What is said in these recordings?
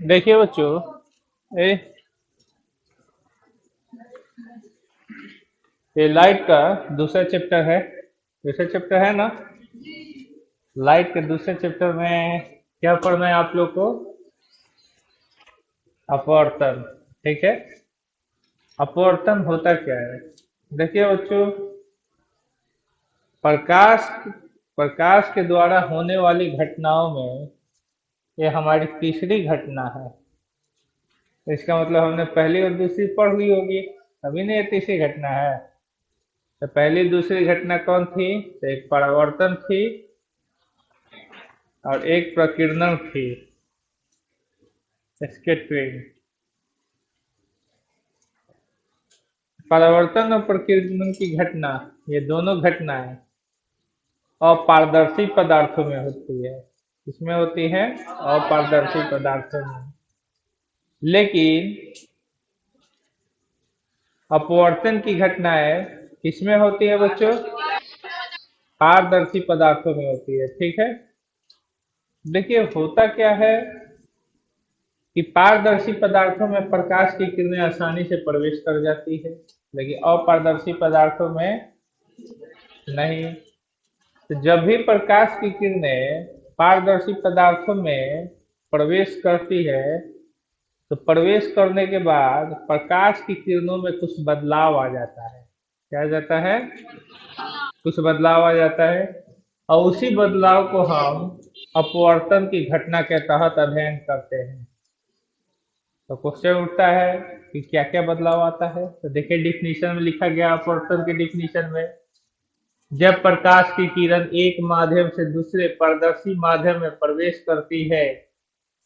देखिए बच्चों, ए, ये लाइट का दूसरा चैप्टर है। दूसरा चैप्टर है ना। लाइट के दूसरे चैप्टर में क्या पढ़ना है आप लोग को? अपवर्तन। ठीक है। अपवर्तन होता क्या है? देखिए बच्चों, प्रकाश प्रकाश के द्वारा होने वाली घटनाओं में ये हमारी तीसरी घटना है। इसका मतलब हमने पहली और दूसरी पढ़ ली होगी, अभी नहीं, ये तीसरी घटना है। तो पहली दूसरी घटना कौन थी? तो एक परावर्तन थी और एक प्रकीर्णन थी, स्कैटरिंग। परावर्तन और प्रकीर्णन की घटना, ये दोनों घटनाएं अपारदर्शी पदार्थों में होती है। किसमें होती है? अपारदर्शी पदार्थों में। लेकिन अपवर्तन की घटनाएं किसमें होती है बच्चों? पारदर्शी पदार्थों में होती है। ठीक है। देखिए होता क्या है कि पारदर्शी पदार्थों में प्रकाश की किरणें आसानी से प्रवेश कर जाती है, लेकिन अपारदर्शी पदार्थों में नहीं। तो जब भी प्रकाश की किरणें पारदर्शी पदार्थों में प्रवेश करती है, तो प्रवेश करने के बाद प्रकाश की किरणों में कुछ बदलाव आ जाता है। क्या आ जाता है? कुछ बदलाव आ जाता है, और उसी बदलाव को हम अपवर्तन की घटना के तहत अध्ययन करते हैं। तो क्वेश्चन उठता है कि क्या क्या बदलाव आता है। तो देखिए डिफिनीशन में लिखा गया, अपवर्तन के डिफिनीशन में, जब प्रकाश की किरण एक माध्यम से दूसरे पारदर्शी माध्यम में प्रवेश करती है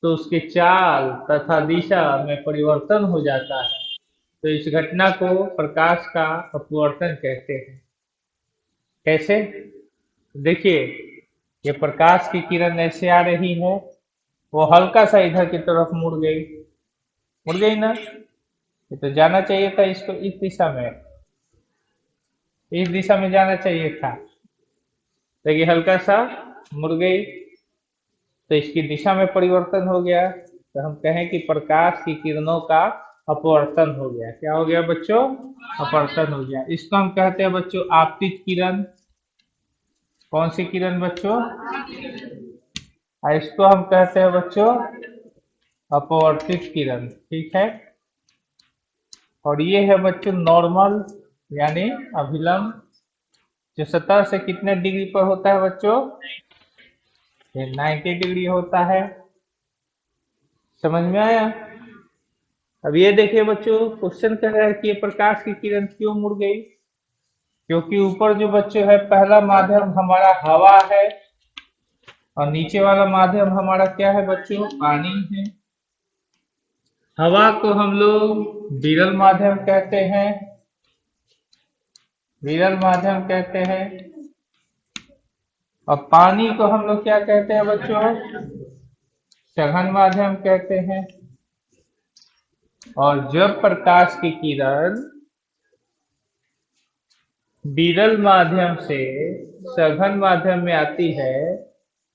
तो उसके चाल तथा दिशा में परिवर्तन हो जाता है। तो इस घटना को प्रकाश का अपवर्तन कहते हैं। कैसे? देखिए, ये प्रकाश की किरण ऐसे आ रही है, वो हल्का सा इधर की तरफ मुड़ गई। मुड़ गई ना? ये तो जाना चाहिए था इसको इस दिशा में, इस दिशा में जाना चाहिए था, लेकिन हल्का सा मुड़ गई, तो इसकी दिशा में परिवर्तन हो गया। तो हम कहें कि प्रकाश की किरणों का अपवर्तन हो गया। क्या हो गया बच्चों? अपवर्तन हो गया। इसको हम कहते हैं बच्चों आपतित किरण। कौन सी किरण बच्चों? और इसको हम कहते हैं बच्चों अपवर्तित किरण। ठीक है। और ये है बच्चों नॉर्मल, यानी अभिलंब, जो सतह से कितने डिग्री पर होता है बच्चों? ये 90 डिग्री होता है। समझ में आया? अब ये देखिए बच्चों, क्वेश्चन कह रहा है कि ये प्रकाश की किरण क्यों मुड़ गई? क्योंकि ऊपर जो बच्चों है, पहला माध्यम हमारा हवा है, और नीचे वाला माध्यम हमारा क्या है बच्चों? पानी है। हवा को हम लोग विरल माध्यम कहते हैं, विरल माध्यम कहते हैं। और पानी को हम लोग क्या कहते हैं बच्चों? सघन माध्यम कहते हैं। और जब प्रकाश की किरण विरल माध्यम से सघन माध्यम में आती है,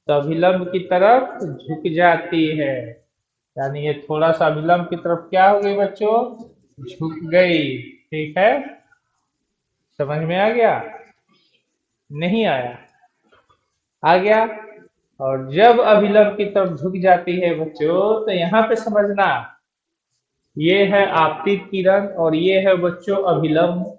तो अभिलंब की तरफ झुक जाती है। यानी ये थोड़ा सा अभिलंब की तरफ क्या हो गई बच्चों? झुक गई। ठीक है। समझ में आ गया? नहीं आया? आ गया। और जब अभिलंब की तरफ झुक जाती है बच्चों, तो यहाँ पे समझना, ये है आपतित किरण और ये है बच्चों अभिलंब।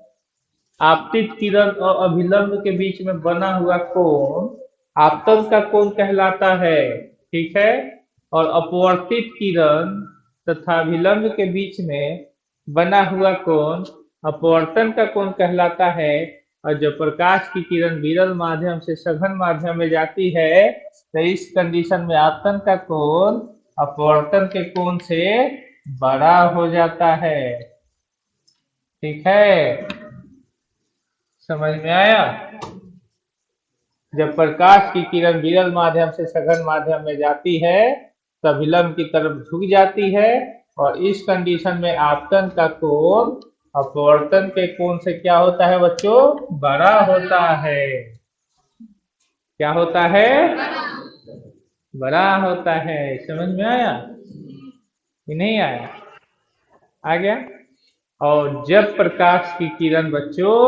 आपतित किरण और अभिलंब के बीच में बना हुआ कोण आपतन का कोण कहलाता है। ठीक है। और अपवर्तित किरण तथा अभिलंब के बीच में बना हुआ कोण अपवर्तन का कोण कहलाता है। और जब प्रकाश की किरण विरल माध्यम से सघन माध्यम में जाती है, तो इस कंडीशन में आपतन का कोण अपवर्तन के कोण से बड़ा हो जाता है। ठीक है। समझ में आया? जब प्रकाश की किरण विरल माध्यम से सघन माध्यम में जाती है, तब विलंब की तरफ झुक जाती है, और इस कंडीशन में आपतन का कोण अपवर्तन के कोण से क्या होता है बच्चों? बड़ा होता है। क्या होता है? बड़ा होता है। समझ में आया? ये नहीं आया? आ गया। और जब प्रकाश की किरण बच्चों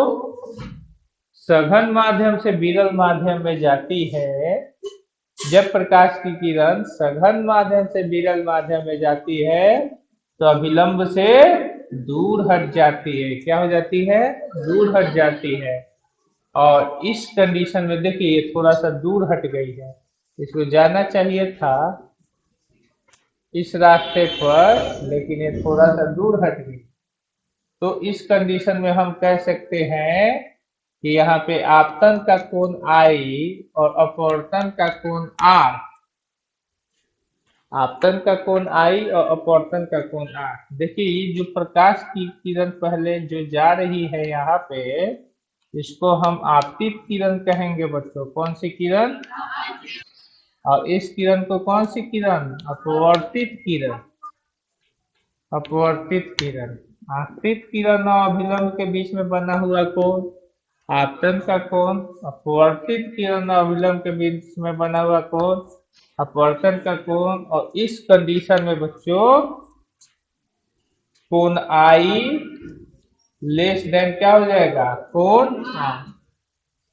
सघन माध्यम से विरल माध्यम में जाती है, जब प्रकाश की किरण सघन माध्यम से विरल माध्यम में जाती है तो अभिलंब से दूर हट जाती है। क्या हो जाती है? दूर हट जाती है। और इस कंडीशन में देखिए ये थोड़ा सा दूर हट गई है, इसको जाना चाहिए था इस रास्ते पर, लेकिन ये थोड़ा सा दूर हट गई। तो इस कंडीशन में हम कह सकते हैं कि यहाँ पे आपतन का कोण आई और अपवर्तन का कोण आर, आपतन का कोण आई और अपवर्तन का कोण आर। देखिए ये जो प्रकाश की किरण पहले जो जा रही है यहाँ पे, इसको हम आपतित किरण कहेंगे बच्चों। कौन सी किरण? और इस किरण को कौन सी किरण? अपवर्तित किरण। अपवर्तित किरण। आपतित किरण और अभिलंब के बीच में बना हुआ कोण आपतन का कोण, अपवर्तित किरण और अभिलंब के बीच में बना हुआ कोण अपवर्तन का कोण। और इस कंडीशन में बच्चों कोण आई लेस देन क्या हो जाएगा? कोण आर।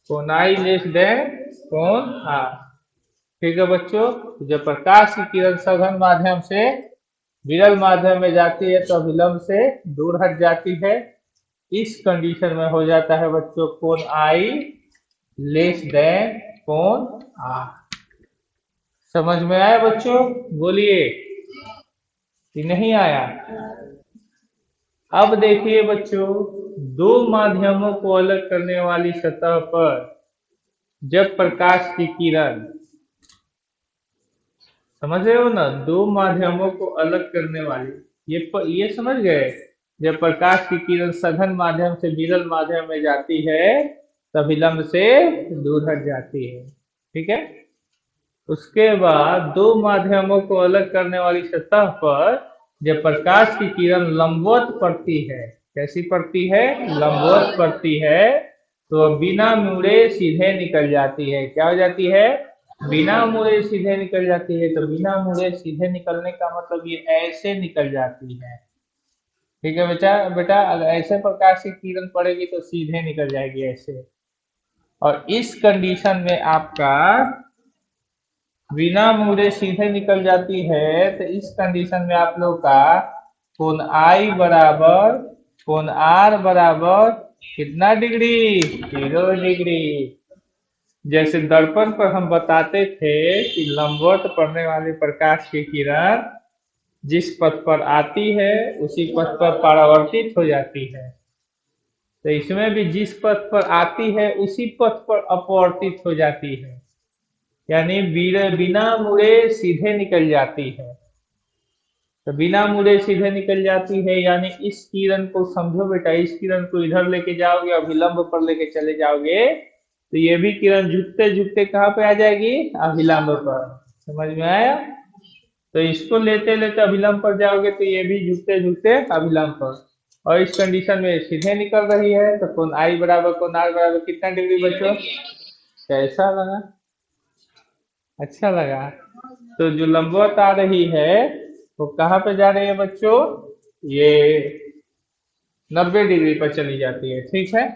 कोण आई लेस देन कोण आर। ठीक है बच्चों, जब प्रकाश की किरण सघन माध्यम से विरल माध्यम में जाती है तो अभिलंब से दूर हट जाती है। इस कंडीशन में हो जाता है बच्चों कोण आई लेस देन कोण आर। समझ में आया बच्चों? बोलिए कि नहीं आया? अब देखिए बच्चों, दो माध्यमों को अलग करने वाली सतह पर जब प्रकाश की किरण, समझ रहे हो ना, दो माध्यमों को अलग करने वाली, ये समझ गए? जब प्रकाश की किरण सघन माध्यम से विरल माध्यम में जाती है तब विलंब से दूर हट जाती है। ठीक है। उसके बाद दो माध्यमों को अलग करने वाली सतह पर जब प्रकाश की किरण लंबवत पड़ती है, कैसी पड़ती है? लंबवत पड़ती है, तो बिना मुड़े सीधे निकल जाती है। क्या हो जाती है? बिना मुड़े सीधे निकल जाती है। तो बिना मुड़े सीधे निकलने का मतलब ये ऐसे निकल जाती है। ठीक है बेटा, बेटा अगर ऐसे प्रकाश की किरण पड़ेगी तो सीधे निकल जाएगी ऐसे। और इस कंडीशन में आपका बिना मुड़े सीधे निकल जाती है, तो इस कंडीशन में आप लोग का कोण आई बराबर कोण आर बराबर कितना डिग्री? 0 डिग्री। जैसे दर्पण पर हम बताते थे कि लंबवत पड़ने वाली प्रकाश की किरण जिस पथ पर आती है उसी पथ पर परावर्तित हो जाती है, तो इसमें भी जिस पथ पर आती है उसी पथ पर अपवर्तित हो जाती है, यानी बिना मुड़े सीधे निकल जाती है। तो बिना मुड़े सीधे निकल जाती है, यानी इस किरण को समझो बेटा, इस किरण को इधर लेके जाओगे और विलंब पर लेके चले जाओगे तो ये भी किरण झुकते झुकते कहाँ पे आ जाएगी? अभिलंब पर। समझ में आया? तो इसको लेते लेते अभिलंब पर जाओगे तो ये भी झुकते झुकते अभिलंब पर, और इस कंडीशन में सीधे निकल रही है। तो कोण आई बराबर कोण आर बराबर कितना डिग्री बच्चों? कैसा लगा? अच्छा लगा? तो जो लंबवत आ रही है वो कहाँ पे जा रही है बच्चों? ये 90 डिग्री पर चली जाती है। ठीक है।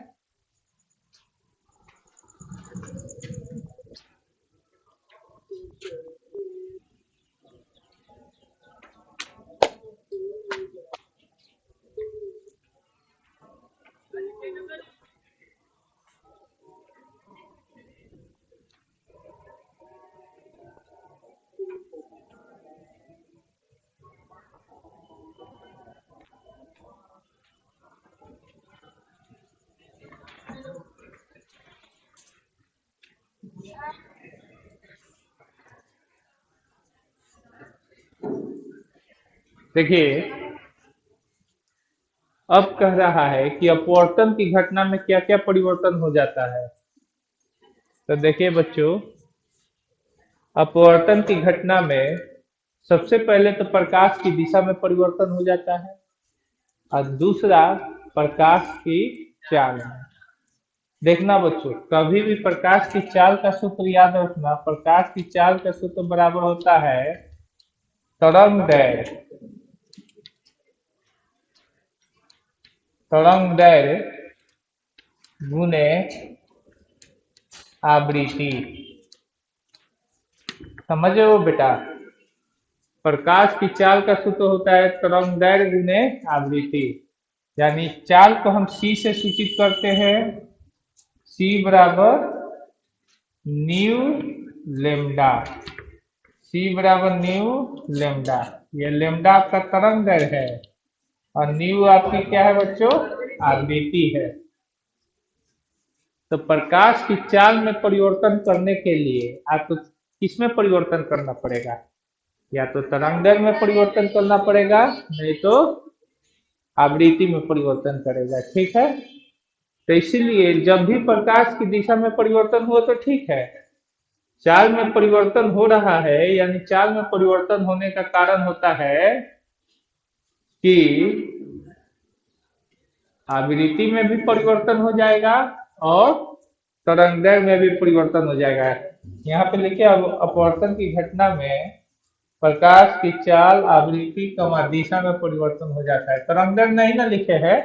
देखिए अब कह रहा है कि अपवर्तन की घटना में क्या क्या परिवर्तन हो जाता है। तो देखिए बच्चों, अपवर्तन की घटना में सबसे पहले तो प्रकाश की दिशा में परिवर्तन हो जाता है, और दूसरा प्रकाश की चाल में। देखना बच्चों, कभी भी प्रकाश की चाल का सूत्र याद रखना। प्रकाश की चाल का सूत्र बराबर होता है तरंग दैर्घ्य तरंग दैर्घ्य गुने आवृत्ति। समझ रहे हो बेटा? प्रकाश की चाल का सूत्र होता है तरंग दैर्घ्य गुने आवृत्ति। यानी चाल को हम सी से सूचित करते हैं। सी बराबर न्यू लेमडा। सी बराबर न्यू लेमडा। ये लेमडा आपका तरंग दैर्घ्य है और न्यू आपकी क्या है बच्चों? आवृत्ति है। तो प्रकाश की चाल में परिवर्तन करने के लिए आपको किसमें परिवर्तन करना पड़ेगा? या तो तरंग दैर्घ्य में परिवर्तन करना पड़ेगा, नहीं तो आवृत्ति में परिवर्तन करेगा। ठीक है? तो इसीलिए जब भी प्रकाश की दिशा में परिवर्तन हो तो ठीक है, चाल में परिवर्तन हो रहा है यानी चाल में परिवर्तन होने का कारण होता है कि आवृत्ति में भी परिवर्तन हो जाएगा और तरंगदैर्घ्य में भी परिवर्तन हो जाएगा। यहाँ पे लिखे अब अपवर्तन की घटना में प्रकाश की चाल आवृत्ति दिशा में परिवर्तन हो जाता है। तरंगदैर्घ्य नहीं ना लिखे है,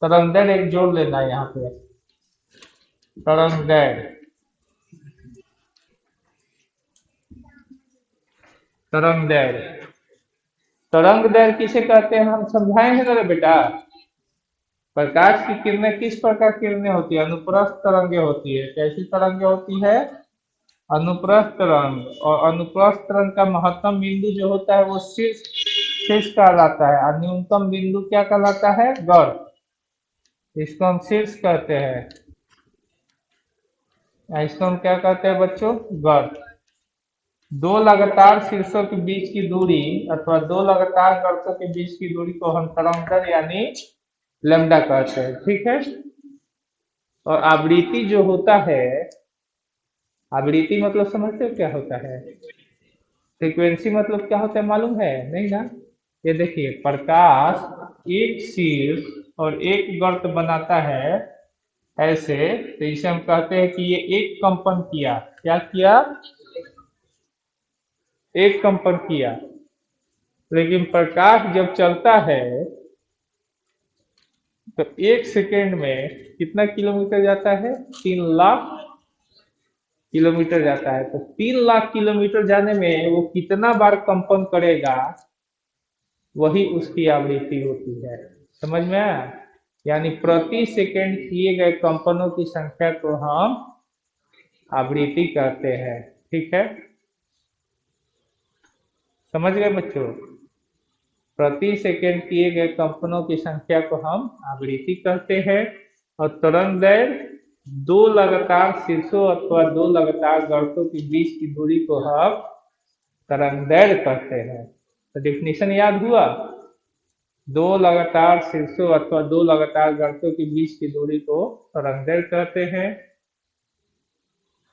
तरंगदैर्घ्य एक जोड़ लेना है यहाँ पे। तरंगदैर्घ्य, तरंगदैर्घ्य, तरंगदैर्घ्य किसे कहते हैं हम समझाएंगे ना बेटा। प्रकाश की किरणें किस प्रकार किरणें होती है? अनुप्रस्थ तरंगे होती है। कैसी तरंगे होती है? अनुप्रस्थ तरंग। और अनुप्रस्थ तरंग का महत्तम बिंदु जो होता है वो शीर्ष शीर्ष कहलाता है और न्यूनतम बिंदु क्या कहलाता है? गर्भ। इसको हम शीर्ष कहते हैं। इसको हम क्या कहते हैं बच्चों? गर्भ। दो लगातार शीर्षों के बीच की दूरी अथवा दो लगातार गर्तों के बीच की दूरी को हम तरंगदैर्घ्य यानी लैम्डा कहते हैं। ठीक है? और आवृत्ति जो होता है, आवृत्ति मतलब समझते हो क्या होता है? फ्रीक्वेंसी मतलब क्या होता है मालूम है? नहीं ना? ये देखिए, प्रकाश एक शीर्ष और एक गर्त बनाता है ऐसे, तो इसे हम कहते हैं कि ये एक कंपन किया। क्या किया? एक कंपन किया। लेकिन प्रकाश जब चलता है तो एक सेकेंड में कितना किलोमीटर जाता है? 3 लाख किलोमीटर जाता है। तो 3 लाख किलोमीटर जाने में वो कितना बार कंपन करेगा, वही उसकी आवृत्ति होती है। समझ में आया? यानी प्रति सेकेंड किए गए कंपनों की संख्या को हम आवृत्ति कहते हैं। ठीक है? समझ गए बच्चों? प्रति सेकेंड किए गए कंपनों की संख्या को हम आवृत्ति कहते हैं। और तरंगदैर्घ्य दो लगातार शीर्षों अथवा दो लगातार गर्तों के बीच की दूरी को हम तरंगदैर्घ्य कहते हैं। तो डिफिनीशन याद हुआ? दो लगातार शीर्षों अथवा दो लगातार गर्तों के बीच की दूरी को तरंगदैर्घ्य कहते हैं।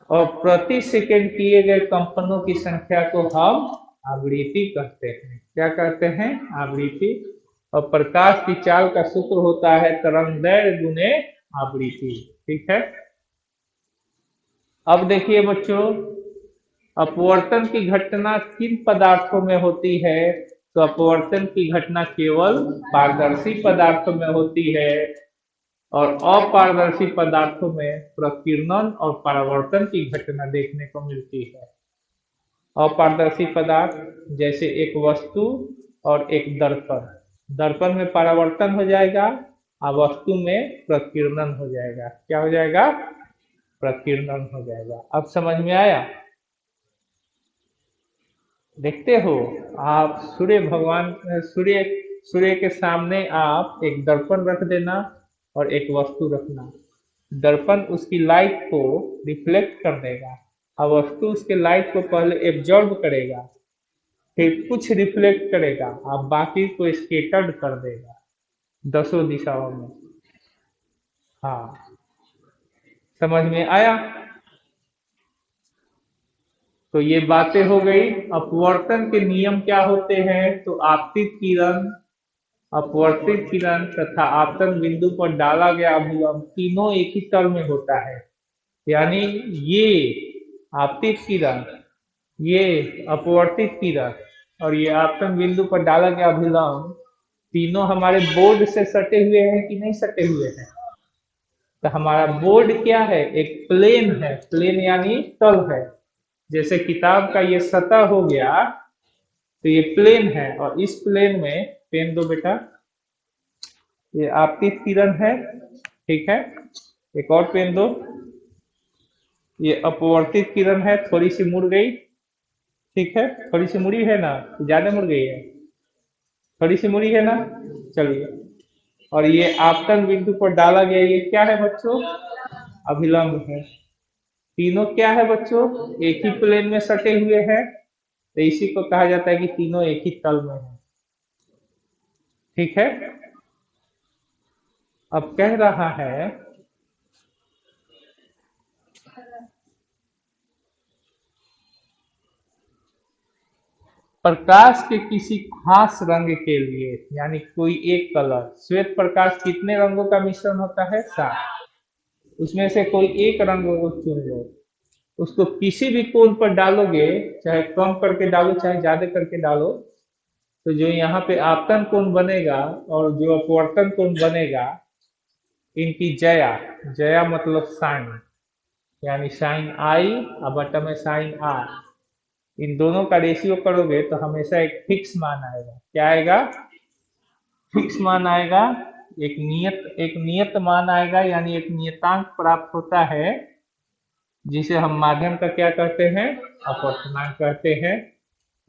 और प्रति सेकेंड किए गए कंपनों की संख्या को हम आवृत्ति कहते हैं। क्या कहते हैं? आवृत्ति। और प्रकाश की चाल का सूत्र होता है तरंगदैर्घ्य गुने आवृत्ति। ठीक है? अब देखिए बच्चों, अपवर्तन की घटना किन पदार्थों में होती है? तो अपवर्तन की घटना केवल पारदर्शी पदार्थों में होती है और अपारदर्शी पदार्थों में प्रकीर्णन और परावर्तन की घटना देखने को मिलती है। अपारदर्शी पदार्थ जैसे एक वस्तु और एक दर्पण। दर्पण में परावर्तन हो जाएगा और वस्तु में प्रकीर्णन हो जाएगा। क्या हो जाएगा? प्रकीर्णन हो जाएगा। अब समझ में आया? देखते हो आप, सूर्य भगवान, सूर्य सूर्य के सामने आप एक दर्पण रख देना और एक वस्तु रखना। दर्पण उसकी लाइट को रिफ्लेक्ट कर देगा और वस्तु उसके लाइट को पहले एब्जॉर्ब करेगा, फिर कुछ रिफ्लेक्ट करेगा और बाकी को स्केटर्ड कर देगा दसों दिशाओं में। हाँ, समझ में आया? तो ये बातें हो गई। अपवर्तन के नियम क्या होते हैं? तो आपतित किरण, अपवर्तित किरण तथा आपतन बिंदु पर डाला गया अभिलंब तीनों एक ही तल में होता है। यानी ये आपतित किरण, ये अपवर्तित किरण और ये आपतन बिंदु पर डाला गया अभिलंब तीनों हमारे बोर्ड से सटे हुए हैं कि नहीं सटे हुए हैं? तो हमारा बोर्ड क्या है? एक प्लेन है, प्लेन यानी तल है। जैसे किताब का ये सतह हो गया, तो ये प्लेन है, और इस प्लेन में पेन दो बेटा, ये आपतित किरण है, ठीक है। एक और पेन दो, ये अपवर्तित किरण है, थोड़ी सी मुड़ गई, ठीक है, थोड़ी सी मुड़ी है ना, ज्यादा मुड़ गई है, थोड़ी सी मुड़ी है ना, चलिए। और ये आपतन बिंदु पर डाला गया, ये क्या है बच्चों? अभिलंब है। तीनों क्या है बच्चों? एक ही प्लेन में सटे हुए हैं, तो इसी को कहा जाता है कि तीनों एक ही तल में है, ठीक है। अब कह रहा है प्रकाश के किसी खास रंग के लिए, यानी कोई एक कलर, श्वेत प्रकाश कितने रंगों का मिश्रण होता है? 7। उसमें से कोई एक रंग को चुन लो, उसको किसी भी कोण पर डालोगे, चाहे कम करके डालो चाहे ज्यादा करके डालो, तो जो यहाँ पे आपतन कोण बनेगा और जो अपवर्तन कोण बनेगा, इनकी जया, जया मतलब साइन, यानी साइन आई और बटा में साइन आर, इन दोनों का रेशियो करोगे तो हमेशा एक फिक्स मान आएगा। क्या आएगा? फिक्स मान आएगा। एक नियत मान आएगा, यानी एक नियतांक प्राप्त होता है, जिसे हम माध्यम का क्या कहते हैं? अपवर्तनांक कहते हैं।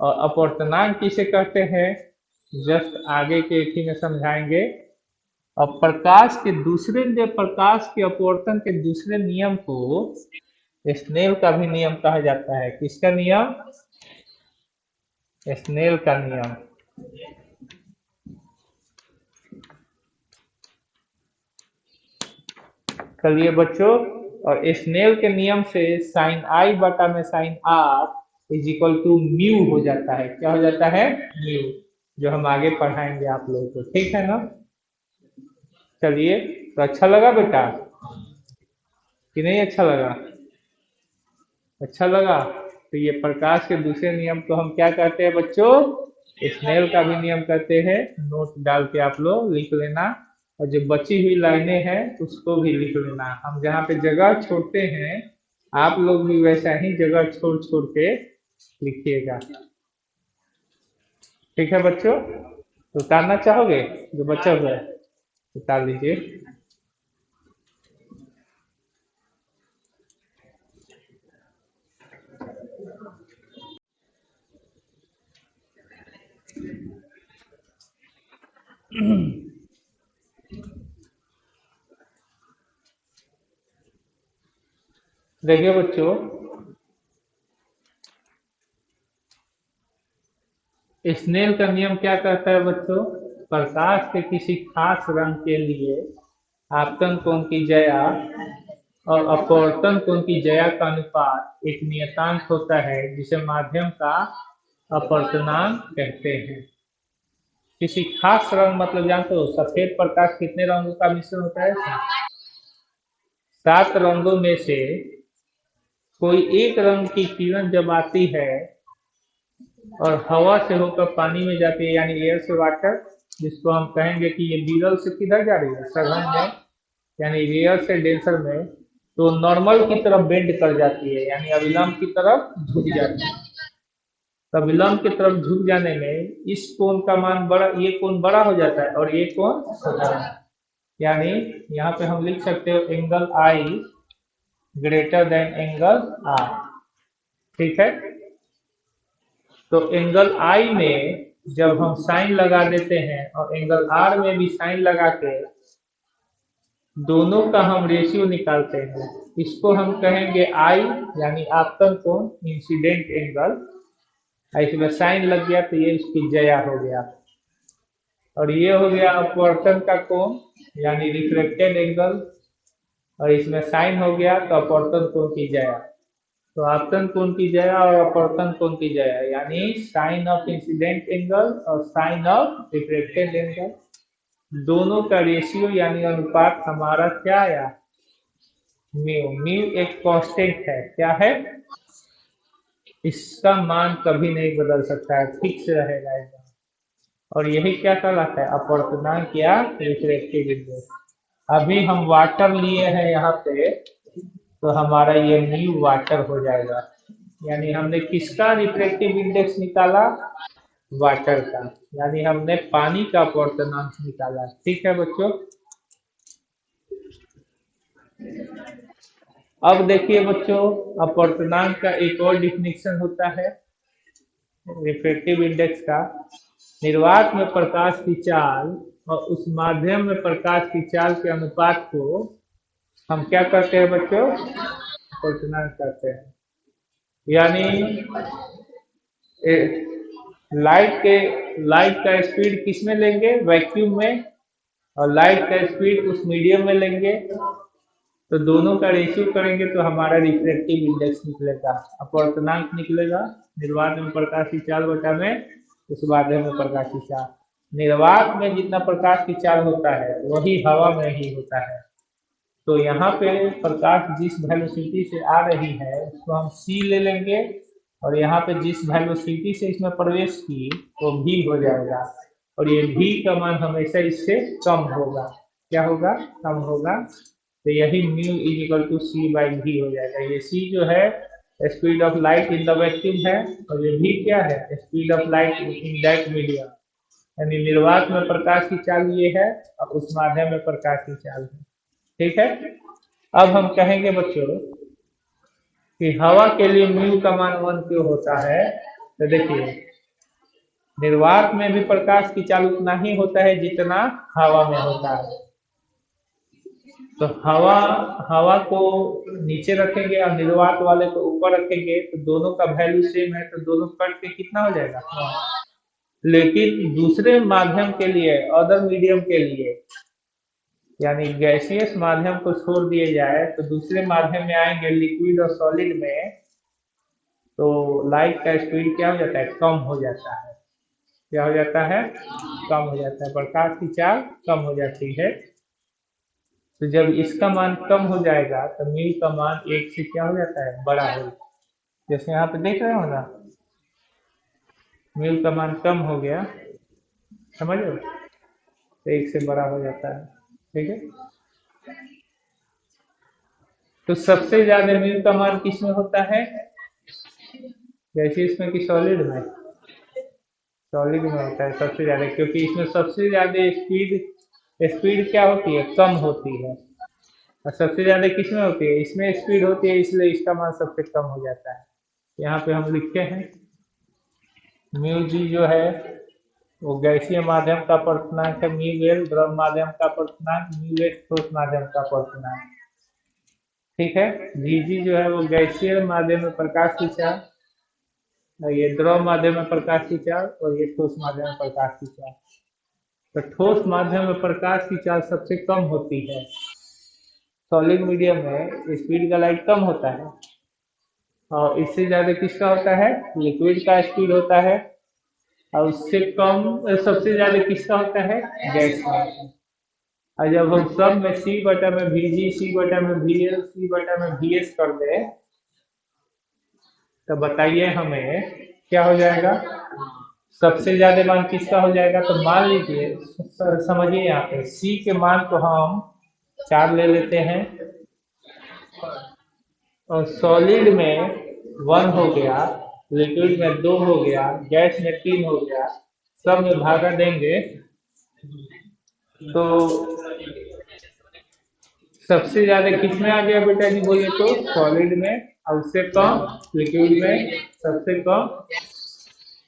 और अपवर्तनांक किसे कहते हैं? जस्ट आगे के एक ही में समझाएंगे। और प्रकाश के अपवर्तन के दूसरे नियम को स्नेल का भी नियम कहा जाता है। किसका नियम? स्नेल का नियम। चलिए बच्चों, और स्नेल के नियम से साइन आई बटा में sine r is equal to mu हो जाता है। क्या हो जाता है? म्यू, जो हम आगे पढ़ाएंगे आप लोगों को, ठीक है ना। चलिए, तो अच्छा लगा बेटा कि नहीं अच्छा लगा? अच्छा लगा। तो ये प्रकाश के दूसरे नियम को हम क्या कहते हैं बच्चों? स्नेल का भी नियम कहते हैं। नोट डाल के आप लोग लिख लेना, और जो बची हुई लाइनें हैं उसको भी लिख लेना। हम जहाँ पे जगह छोड़ते हैं, आप लोग भी वैसा ही जगह छोड़ छोड़ के लिखिएगा, ठीक है बच्चों। तो उतारना चाहोगे? जो बचा हुआ है उतार लीजिए। देखिए बच्चों, स्नेल का नियम क्या कहता है बच्चों? प्रकाश के किसी खास रंग के लिए आपतन कोण की जया और अपवर्तन कोण की जया का अनुपात एक नियतांक होता है, जिसे माध्यम का अपवर्तनांक कहते हैं। किसी खास रंग मतलब जानते हो, सफेद प्रकाश कितने रंगों का मिश्रण होता है? 7 रंगों में से कोई एक रंग की किरण जब आती है और हवा से होकर पानी में जाती है, यानी एयर से वाटर, जिसको हम कहेंगे कि ये विरल से किधर जा रही है? सघन में, यानी रेयर से डेंसर में, तो नॉर्मल की तरफ बेंड कर जाती है, यानी अविलंब की तरफ झुक जाती है। तो अविलंब की तरफ झुक जाने में इस कोण का मान बड़ा, ये कोण बड़ा हो जाता है और ये कोण छोटा, यानी यहाँ पे हम लिख सकते हो angle i greater than angle r, ठीक है। तो एंगल आई में जब हम साइन लगा देते हैं और एंगल आर में भी साइन लगा के दोनों का हम रेशियो निकालते हैं, इसको हम कहेंगे आई, यानी आपतन कोण, इंसिडेंट एंगल। इसमें साइन लग गया तो ये इसकी जया हो गया, और ये हो गया अपवर्तन का कोण, यानी रिफ्लेक्टेड एंगल, और इसमें साइन हो गया तो अपवर्तन कोण की जया। तो आपतन कोण की जया और अपवर्तन कोण की जया, यानी साइन ऑफ इंसिडेंट एंगल और साइन ऑफ रिफ्लेक्टेड एंगल, दोनों का रेशियो यानी अनुपात हमारा क्या आया? म्यू। म्यू एक कांस्टेंट है, क्या है? इसका मान कभी नहीं बदल सकता है, फिक्स रहेगा एकदम। और यही क्या कहलाता है, अपवर्तनांक या रिफ्रैक्टिव इंडेक्स। अभी हम वाटर लिए हैं यहाँ पे, तो हमारा ये न्यू वाटर हो जाएगा। यानी हमने किसका रिफ्रैक्टिव इंडेक्स निकाला, वाटर का। यानी हमने पानी का अपवर्तनांक निकाला। ठीक है बच्चों। अब देखिए बच्चों, अपवर्तनांक का एक और डिफिनेशन होता है रिफ्रैक्टिव इंडेक्स का। निर्वात में प्रकाश की चाल और उस माध्यम में प्रकाश की चाल के अनुपात को हम क्या करते हैं बच्चों, अपवर्तनांक करते हैं। यानी लाइट के लाइट का स्पीड किस में लेंगे, वैक्यूम में, और लाइट का स्पीड उस मीडियम में लेंगे, तो दोनों का रेशियो करेंगे तो हमारा रिफ्रैक्टिव इंडेक्स निकलेगा, अपवर्तनांक निकलेगा। निर्वात में प्रकाश की चाल बटा में उस माध्यम में प्रकाश की चाल। निर्वात में जितना प्रकाश की चाल होता है वही हवा में ही होता है। तो यहाँ पे प्रकाश जिस वेलोसिटी से आ रही है उसको हम c ले लेंगे, और यहाँ पे जिस वेलोसिटी से इसमें प्रवेश की वो v हो जाएगा, और ये v का मान हमेशा इससे कम होगा। क्या होगा, कम होगा। तो यही mu is equal to c by v हो जाएगा। ये c जो है speed of light in the vacuum है, और ये v क्या है, speed of light in that medium. यानी निर्वात में प्रकाश की चाल ये है और उस माध्यम में प्रकाश की चाल है। ठीक है। अब हम कहेंगे बच्चों कि हवा के लिए म्यू का मान 1 क्यों होता है। तो देखिए, निर्वात में भी प्रकाश की चाल उतना ही होता है जितना हवा में होता है। तो हवा हवा को नीचे रखेंगे और निर्वात वाले को ऊपर रखेंगे, तो दोनों का वैल्यू सेम है, तो दोनों कट के कितना हो जाएगा, लेकिन दूसरे माध्यम के लिए, अदर मीडियम के लिए, यानी गैसियस माध्यम को छोड़ दिए जाए तो दूसरे माध्यम में आएंगे लिक्विड और सॉलिड में, तो लाइट का स्पीड क्या हो जाता है, कम हो जाता है। क्या हो जाता है, कम हो जाता है, प्रकाश की चाल कम हो जाती है। तो जब इसका मान कम हो जाएगा तो म्यू का मान 1 से क्या हो जाता है, बड़ा हो जाता है। जैसे यहाँ पे देख रहे हो ना, म्यू का मान कम हो गया, समझ लो, तो 1 से बड़ा हो जाता है। ठीक है। तो सबसे ज्यादा म्यू का मान किसमें होता है, गैसियस में कि सॉलिड में, सॉलिड में होता है सबसे ज्यादा, क्योंकि इसमें सबसे ज्यादा स्पीड स्पीड क्या होती है, कम होती है। और सबसे ज्यादा किसमें होती है, इसमें स्पीड होती है, इसलिए इसका मान सबसे कम हो जाता है। यहाँ पे हम लिखते हैं म्यू जी जो है वो गैसीय माध्यम का अपवर्तनांक है, म्यू एल द्रव माध्यम का अपवर्तनांक, म्यू एच ठोस माध्यम का अपवर्तनांक। ठीक है। जी जी जो है वो गैसीय माध्यम में प्रकाश की चाल, और ये द्रव माध्यम में प्रकाश की चाल, और ये ठोस माध्यम में प्रकाश की चाल। तो ठोस माध्यम में प्रकाश की चाल सबसे कम होती है, सॉलिड मीडियम में स्पीड का लाइट कम होता है, और इससे ज्यादा किसका होता है, लिक्विड का स्पीड होता है, और उससे कम सबसे ज्यादा किसका होता है, गैस का होता है। और जब हम सब में सी बटा में वी जी, सी बटा में वी एल, सी बटा में वी एस कर दे, तो बताइए हमें क्या हो जाएगा, सबसे ज्यादा मान किसका हो जाएगा। तो मान लीजिए, समझिए यहाँ पे सी के मान को हम 4 ले लेते हैं, और सॉलिड में 1 हो गया, लिक्विड में 2 हो गया, गैस में 3 हो गया, सब में भागा देंगे तो सबसे ज्यादा किसमें आ गया बेटा जी, बोलिए तो सॉलिड में, और उससे कम लिक्विड में, सबसे कम।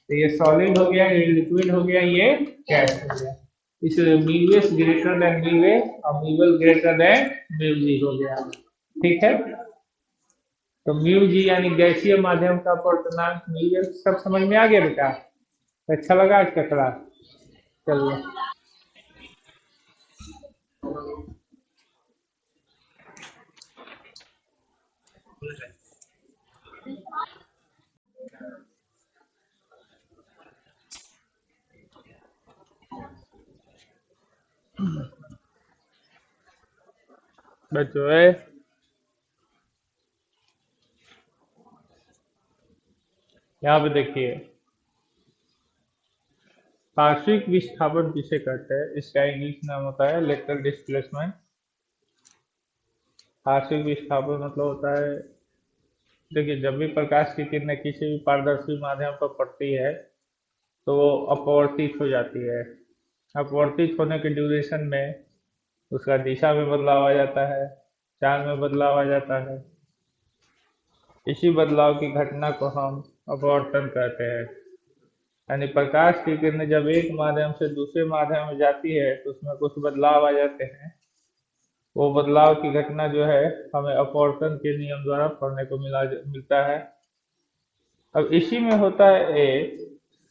तो ये सॉलिड हो गया, ये लिक्विड हो गया, ये गैस हो गया। इसलिए mu S greater than mu A और mu L greater than mu G हो गया। ठीक है। तो म्यू जी यानी गैसीय माध्यम का अपवर्तनांक, म्यू एल, सब समझ में आ गया बेटा। अच्छा लगा आज का क्लास। चलिए। बच्चों यहाँ पे देखिए, पार्श्विक विस्थापन किसे कहते हैं, इसका इंग्लिश नाम होता है लेटरल डिस्प्लेसमेंट। पार्श्विक विस्थापन मतलब होता है, देखिए जब भी प्रकाश की किरणें किसी भी पारदर्शी माध्यम पर पड़ती है तो वो अपवर्तित हो जाती है। अपवर्तित होने के ड्यूरेशन में उसका दिशा में बदलाव आ जाता है, चाल में बदलाव आ जाता है। इसी बदलाव की घटना को हम अपवर्तन कहते हैं। यानी प्रकाश की किरणें जब एक माध्यम से दूसरे माध्यम में जाती है तो उसमें कुछ बदलाव आ जाते हैं। वो बदलाव की घटना जो है हमें अपवर्तन के नियम द्वारा पढ़ने को मिलता है। अब इसी में होता है एक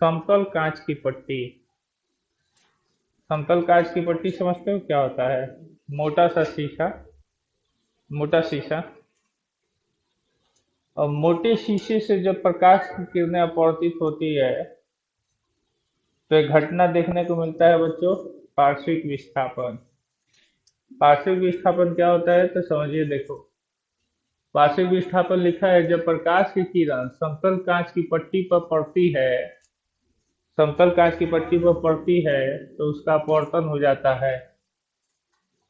समतल कांच की पट्टी। समतल कांच की पट्टी समझते हो क्या होता है? मोटा सा शीशा, मोटा शीशा, और मोटे शीशे से जब प्रकाश की किरणें अपवर्तित होती है तो एक घटना देखने को मिलता है बच्चों, पार्श्विक विस्थापन। पार्श्विक विस्थापन क्या होता है तो समझिए, देखो पार्श्विक विस्थापन लिखा है जब प्रकाश की किरण समतल कांच की पट्टी पर पड़ती है, समतल कांच की पट्टी पर पड़ती है तो उसका अपवर्तन हो जाता है।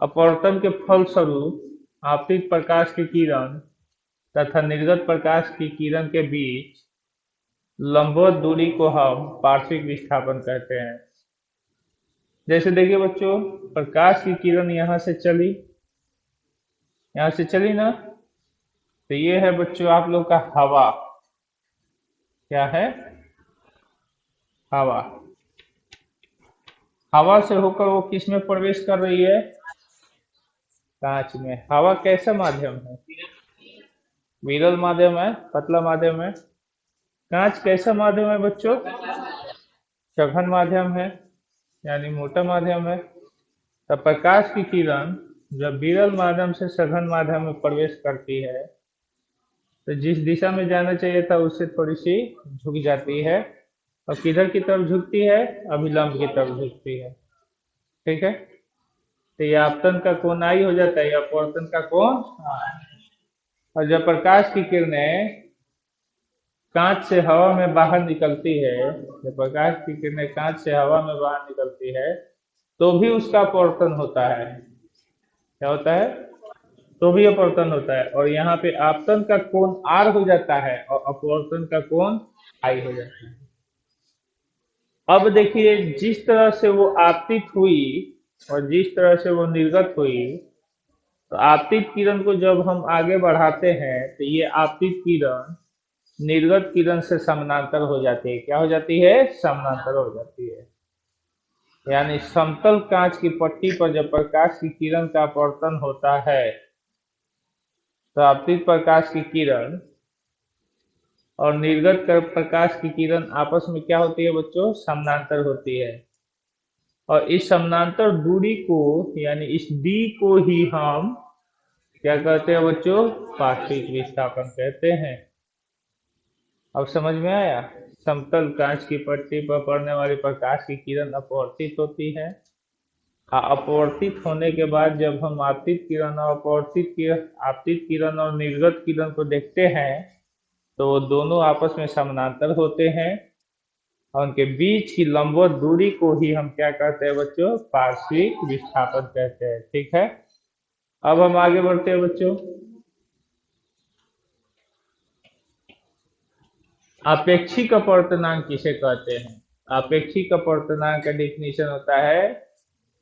अपवर्तन के फलस्वरूप आपतित प्रकाश की किरण तथा निर्गत प्रकाश की किरण के बीच लंबवत दूरी को हम पार्श्विक विस्थापन कहते हैं। जैसे देखिए बच्चों, प्रकाश की किरण यहाँ से चली ना, तो ये है बच्चों आप लोग का हवा। क्या है? हवा। हवा से होकर वो किस में प्रवेश कर रही है? कांच में। हवा कैसा माध्यम है? विरल माध्यम है, पतला माध्यम है। कांच कैसा माध्यम है बच्चों? सघन माध्यम है, यानी मोटा माध्यम है। तब प्रकाश की किरण जब विरल माध्यम से सघन माध्यम में प्रवेश करती है तो जिस दिशा में जाना चाहिए था उससे थोड़ी सी झुक जाती है। और किधर की तरफ झुकती है? अभिलंब की तरफ झुकती है। ठीक है, तो ये आपतन का कोण आई हो जाता है, या अपवर्तन का कोण I। और जब प्रकाश की किरणें कांच से हवा में बाहर निकलती है, जब प्रकाश की किरणें कांच से हवा में बाहर निकलती है तो भी उसका अपवर्तन होता है। क्या होता है? तो भी अपवर्तन होता है, और यहाँ पे आपतन का कोण आर हो जाता है और अपवर्तन का कोण आई हो जाता है। अब देखिए, जिस तरह से वो आपतित हुई और जिस तरह से वो निर्गत हुई, तो आपतित किरण को जब हम आगे बढ़ाते हैं तो ये आपतित किरण निर्गत किरण से समानांतर हो जाती है। क्या हो जाती है? समानांतर हो जाती है। यानी समतल कांच की पट्टी पर जब प्रकाश की किरण का अपवर्तन होता है तो आपतित प्रकाश की किरण और निर्गत प्रकाश की किरण आपस में क्या होती है बच्चों? समानांतर होती है। और इस समानांतर दूरी को, यानी इस डी को ही हम क्या कहते हैं बच्चों? पार्श्विक विस्थापन कहते हैं। अब समझ में आया? समतल कांच की पट्टी पर पड़ने वाली प्रकाश की किरण अपवर्तित होती है। अपवर्तित होने के बाद जब हम आपतित किरण और निर्गत किरण को देखते हैं तो वो दोनों आपस में समानांतर होते हैं, और उनके बीच की लंबवत दूरी को ही हम क्या कहते हैं बच्चों? पार्श्विक विस्थापन कहते हैं। ठीक है, अब हम आगे बढ़ते हैं बच्चों। आपेक्षिक अपवर्तनांक किसे कहते हैं? आपेक्षिक अपवर्तनांक का डिफिनीशन होता है,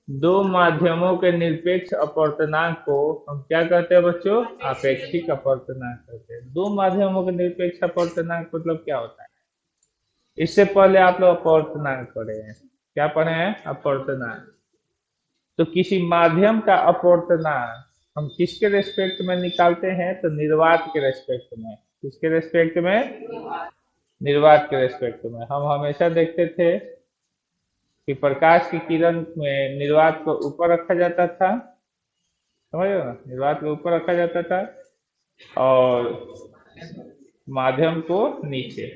दो माध्यमों के निरपेक्ष अपवर्तनांक को हम क्या कहते हैं बच्चों? आपेक्षिक अपवर्तनांक कहते हैं। दो माध्यमों के निरपेक्ष अपवर्तनांक मतलब क्या होता है? इससे पहले आप लोग अपवर्तनांक पढ़े हैं। क्या पढ़े हैं? अपवर्तनांक। तो किसी माध्यम का अपवर्तनांक हम किसके रेस्पेक्ट में निकालते हैं? तो निर्वात के रेस्पेक्ट में। किसके रेस्पेक्ट में? निर्वात के रेस्पेक्ट में। हम हमेशा देखते थे कि प्रकाश की किरण में निर्वात को ऊपर रखा जाता था, समझ रहे हो ना? निर्वात को ऊपर रखा जाता था और माध्यम को नीचे,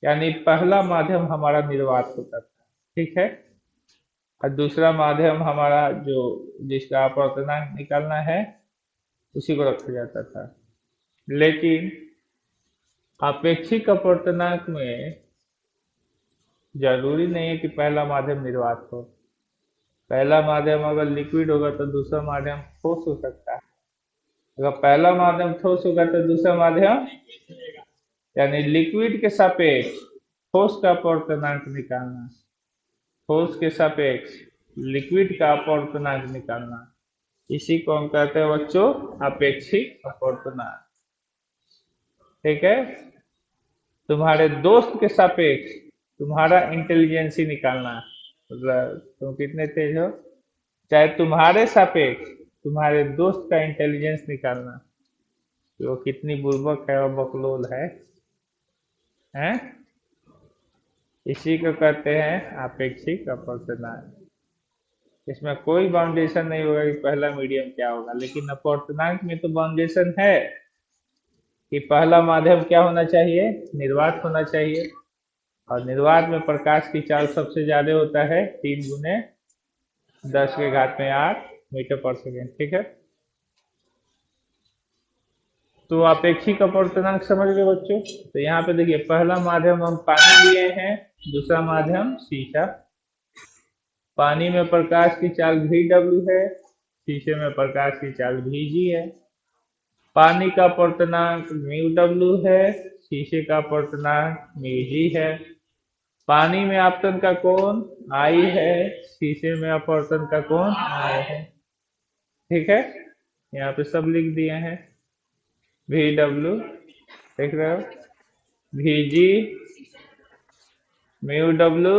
यानी पहला माध्यम हमारा निर्वात होता था। ठीक है, और दूसरा माध्यम हमारा जो जिसका अपवर्तनांक निकालना है उसी को रखा जाता था। लेकिन अपेक्षिक अपवर्तनांक में जरूरी नहीं है कि पहला माध्यम निर्वात हो। पहला माध्यम अगर लिक्विड होगा तो दूसरा माध्यम ठोस हो सकता है। अगर पहला माध्यम ठोस होगा तो दूसरा माध्यम, यानी लिक्विड के सापेक्ष ठोस का अपवर्तनांक निकालना, ठोस के सापेक्ष लिक्विड का अपवर्तनांक निकालना, इसी को हम कहते हैं बच्चों अपेक्षिक अपवर्तनांक। ठीक है। तुम्हारे दोस्त के सापेक्ष तुम्हारा इंटेलिजेंसी निकालना, मतलब तुम कितने तेज हो, चाहे तुम्हारे सापेक्ष तुम्हारे दोस्त का इंटेलिजेंस निकालना कि वो कितनी बुर्बक है और बकलोल हैं। इसी को कहते हैं अपेक्षिक अपवर्तनांक। इसमें कोई बाउंडेशन नहीं होगा कि पहला मीडियम क्या होगा, लेकिन अपवर्तनांक में तो बाउंडेशन है कि पहला माध्यम क्या होना चाहिए, निर्वात होना चाहिए। और निर्वात में प्रकाश की चाल सबसे ज्यादा होता है 3 × 10⁸ मीटर पर सेकेंड। ठीक है। तो अपेक्षिक अपवर्तनांक समझ गए बच्चों। तो यहाँ पे देखिए पहला माध्यम हम पानी लिए हैं, दूसरा माध्यम शीशा। पानी में प्रकाश की चाल VW है, शीशे में प्रकाश की चाल VG है। पानी का अपवर्तनांक μW है, शीशे का अपवर्तनांक μG है। पानी में आपतन का कोण I है, शीशे में अपवर्तन का कोण I है। ठीक है। यहाँ पे सब लिख दिए हैं। VW देख रहे हो, VG, μW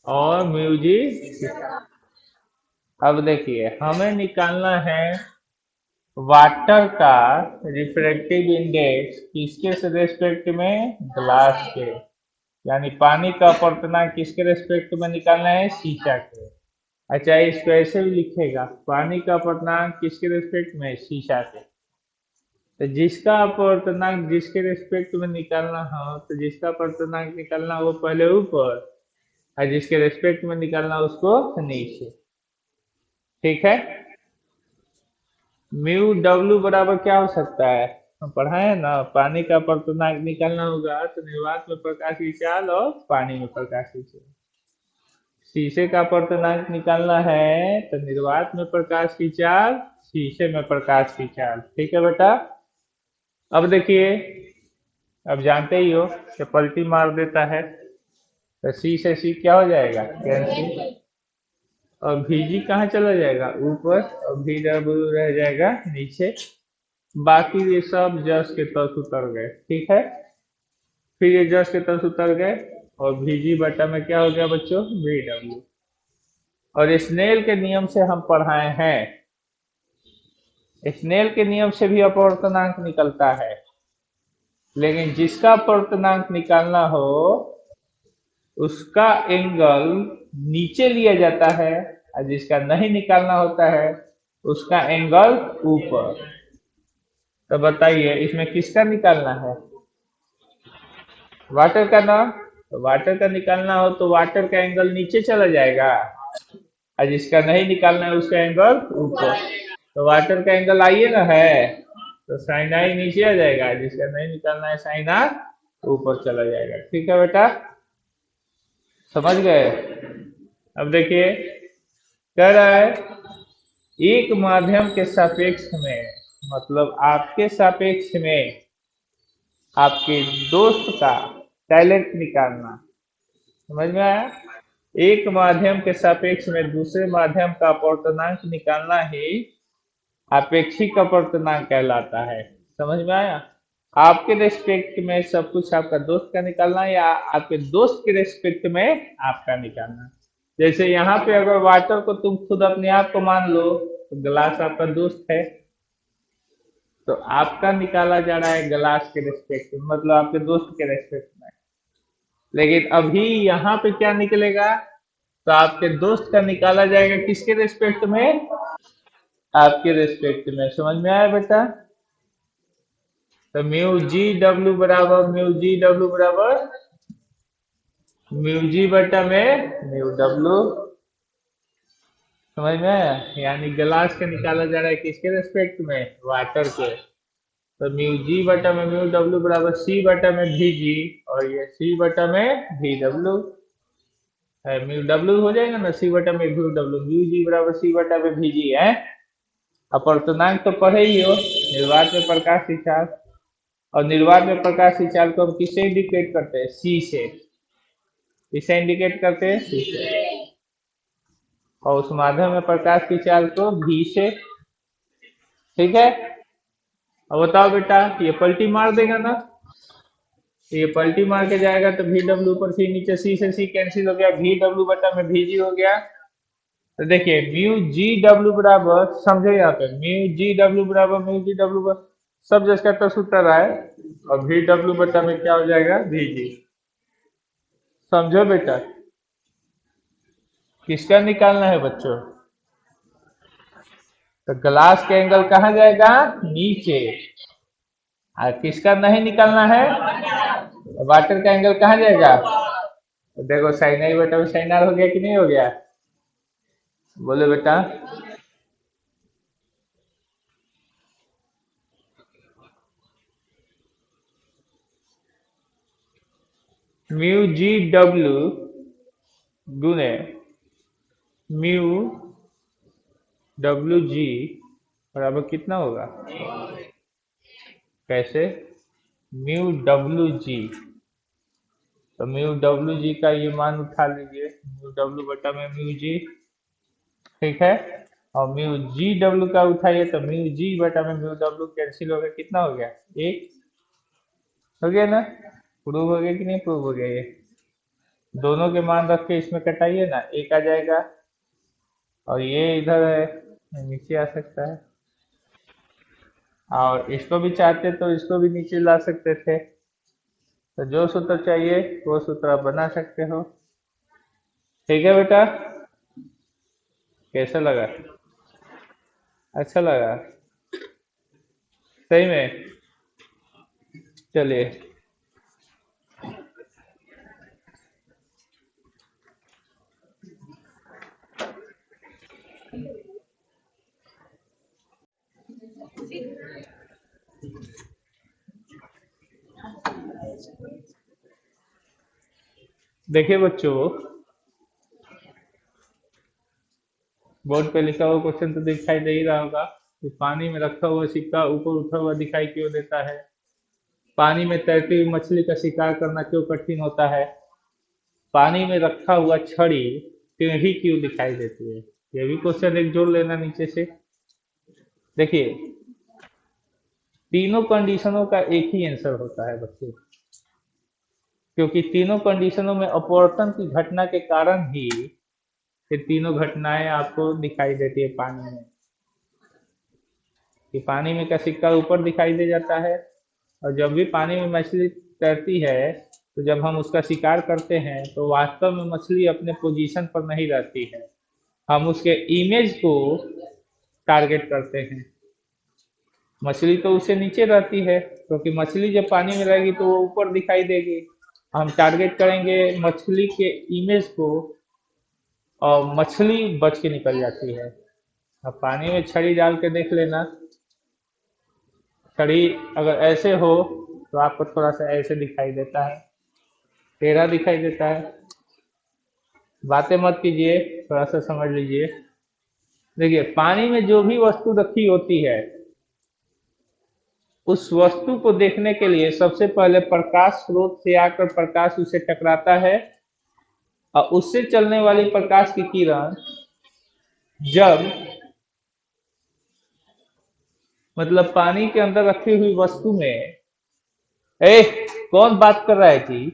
और μG। अब देखिए हमें निकालना है वाटर का रिफ्रैक्टिव इंडेक्स किसके रेस्पेक्ट में, ग्लास के। यानी पानी का अपवर्तनांक किसके रेस्पेक्ट में निकालना है, शीशा के। अच्छा इसको ऐसे भी लिखेगा, पानी का अपवर्तनांक किसके रेस्पेक्ट में, शीशा के। तो जिसका अपवर्तनांक जिसके रेस्पेक्ट में निकालना हो, तो जिसका अपवर्तनांक निकालना हो वो पहले ऊपर और जिसके रेस्पेक्ट में निकालना उसको नीचे। ठीक है। μW बराबर क्या हो सकता है, हम पढ़ाए ना, पानी का अपवर्तनांक निकालना होगा तो निर्वात में प्रकाश की चाल और पानी में प्रकाश की चाल। शीशे का अपवर्तनांक निकालना है तो निर्वात में प्रकाश की चाल, शीशे में प्रकाश की चाल। ठीक है बेटा। अब देखिए, अब जानते ही हो कि पलटी मार देता है तो C से C क्या हो जाएगा, कैंसिल। और VG कहाँ चला जाएगा, ऊपर, और VW रह जाएगा नीचे। बाकी ये सब जस के तस उतर गए। ठीक है। फिर ये जस के तस उतर गए और VG बटा में क्या हो गया बच्चों, VW। और स्नेल के नियम से हम पढ़ाए हैं, स्नेल के नियम से भी अपवर्तनांक निकलता है, लेकिन जिसका अपवर्तनांक निकालना हो उसका एंगल नीचे लिया जाता है और जिसका नहीं निकालना होता है उसका एंगल ऊपर। तो बताइए इसमें किसका निकालना है, वाटर का ना। तो वाटर का निकालना हो तो वाटर का एंगल नीचे चला जाएगा और जिसका नहीं निकालना है उसका एंगल ऊपर। तो वाटर का एंगल आइए ना है, तो साइन आई नीचे आ जाएगा, जिसका नहीं निकालना है साइन आर ऊपर चला जाएगा। ठीक है बेटा, समझ गए। अब देखिए कह रहा है एक माध्यम के सापेक्ष में, मतलब आपके सापेक्ष में आपके दोस्त का टैलेंट निकालना। समझ में आया। एक माध्यम के सापेक्ष में दूसरे माध्यम का अपवर्तनांक निकालना ही अपेक्षिक अपवर्तनांक कहलाता है। समझ में आया। आपके रेस्पेक्ट में सब कुछ आपका दोस्त का निकालना या आपके दोस्त के रेस्पेक्ट में आपका निकालना। जैसे यहाँ पे अगर वाटर को तुम खुद अपने आप को मान लो तो गिलास आपका दोस्त है, तो आपका निकाला जा रहा है गिलास के रेस्पेक्ट में, मतलब आपके दोस्त के रेस्पेक्ट में। लेकिन अभी यहाँ पे क्या निकलेगा, तो आपके दोस्त का निकाला जाएगा किसके रेस्पेक्ट में, आपके रेस्पेक्ट में। समझ में आया बेटा। तो μGW बराबर μG बटा में μW। समझ में आया। यानी गिलास का निकाला जा रहा है किसके रेस्पेक्ट में, वाटर के। तो म्यू जी बटा में म्यू डब्ल्यू बराबर सी बटा में भी जी, और ये सी बटा में भी डब्ल्यू है। म्यू डब्ल्यू हो जाएगा ना, सी बटा में म्यू डब्ल्यू, म्यू जी बराबर सी बटा में भी जी है। अपर्तनांक तो पढ़े ही हो, निर्वात में प्रकाश खिंचाव। और निर्वात में प्रकाश खिंचाव को हम किससे इंडिकेट करते हैं? सी से। किससे इंडिकेट करते हैं? सी से। और उस माध्यम में प्रकाश खिंचाव को भी से। ठीक है। अब बताओ बेटा, ये पलटी मार देगा ना, तो ये पलटी मार के जाएगा तो भी डब्ल्यू ऊपर सी नीचे, सी से सी कैंसिल हो गया, भी डब्ल्यू बटा में भी जी हो गया। तो देखिए म्यू जी डब्ल्यू बराबर, समझे यहाँ पे, म्यू जी डब्ल्यू बराबर म्यू जी डब्ल्यू बराबर सब जगह तो सूत्र है, और भी डब्ल्यू बटा में क्या हो जाएगा? भी जी। समझो बेटा, किसका निकालना है बच्चों? तो ग्लास के एंगल कहाँ जाएगा? नीचे। और किसका नहीं निकालना है? वाटर का एंगल कहाँ जाएगा? तो देखो साइनाई बटा में साइनार हो गया कि नहीं हो गया? बोले बेटा। म्यू जी डब्ल्यू गुने म्यू डब्ल्यू जी बराबर कितना होगा? कैसे? म्यू डब्ल्यू जी, तो म्यू डब्ल्यू जी का ये मान उठा लीजिए, म्यू डब्ल्यू बटा में म्यू जी। ठीक है। और म्यू जी डब्ल्यू का उठाइए तो म्यू जी बटा में म्यू डब्ल्यू कैंसिल हो गया, कितना हो गया? एक। हो गया ना? प्रूव हो गया कि नहीं प्रूव हो गया? ये दोनों के मान रख के इसमें कटाइए ना, एक आ जाएगा। और ये इधर है, नीचे आ सकता है। और इसको भी चाहते तो इसको भी नीचे ला सकते थे। तो जो सूत्र चाहिए वो सूत्र आप बना सकते हो। ठीक है बेटा, कैसा लगा? अच्छा लगा? सही में? चलिए। देखिए बच्चों, बोर्ड पे लिखा हुआ क्वेश्चन तो दिखाई दे ही रहा होगा कि पानी में रखा हुआ सिक्का ऊपर उठा हुआ दिखाई क्यों देता है? पानी में तैरती हुई मछली का शिकार करना क्यों कठिन होता है? पानी में रखा हुआ छड़ी टेढ़ी क्यों दिखाई देती है? ये भी क्वेश्चन एक जोड़ लेना नीचे से। देखिए, तीनों कंडीशनों का एक ही आंसर होता है बच्चों, क्योंकि तीनों कंडीशनों में अपवर्तन की घटना के कारण ही ये तीनों घटनाएं आपको दिखाई देती है पानी में। कि पानी में का सिक्का ऊपर दिखाई दे जाता है, और जब भी पानी में मछली तैरती है तो जब हम उसका शिकार करते हैं तो वास्तव में मछली अपने पोजीशन पर नहीं रहती है, हम उसके इमेज को टारगेट करते हैं। मछली तो उससे नीचे रहती है, क्योंकि मछली जब पानी में रहेगी तो वो ऊपर दिखाई देगी। हम टारगेट करेंगे मछली के इमेज को, और मछली बच के निकल जाती है। अब पानी में छड़ी डाल के देख लेना, छड़ी अगर ऐसे हो तो आपको थोड़ा सा ऐसे दिखाई देता है, टेढ़ा दिखाई देता है। बातें मत कीजिए, थोड़ा सा समझ लीजिए। देखिए, पानी में जो भी वस्तु रखी होती है, उस वस्तु को देखने के लिए सबसे पहले प्रकाश स्रोत से आकर प्रकाश उसे टकराता है, और उससे चलने वाली प्रकाश की किरण जब, मतलब पानी के अंदर रखी हुई वस्तु में, ए कौन बात कर रहा है जी?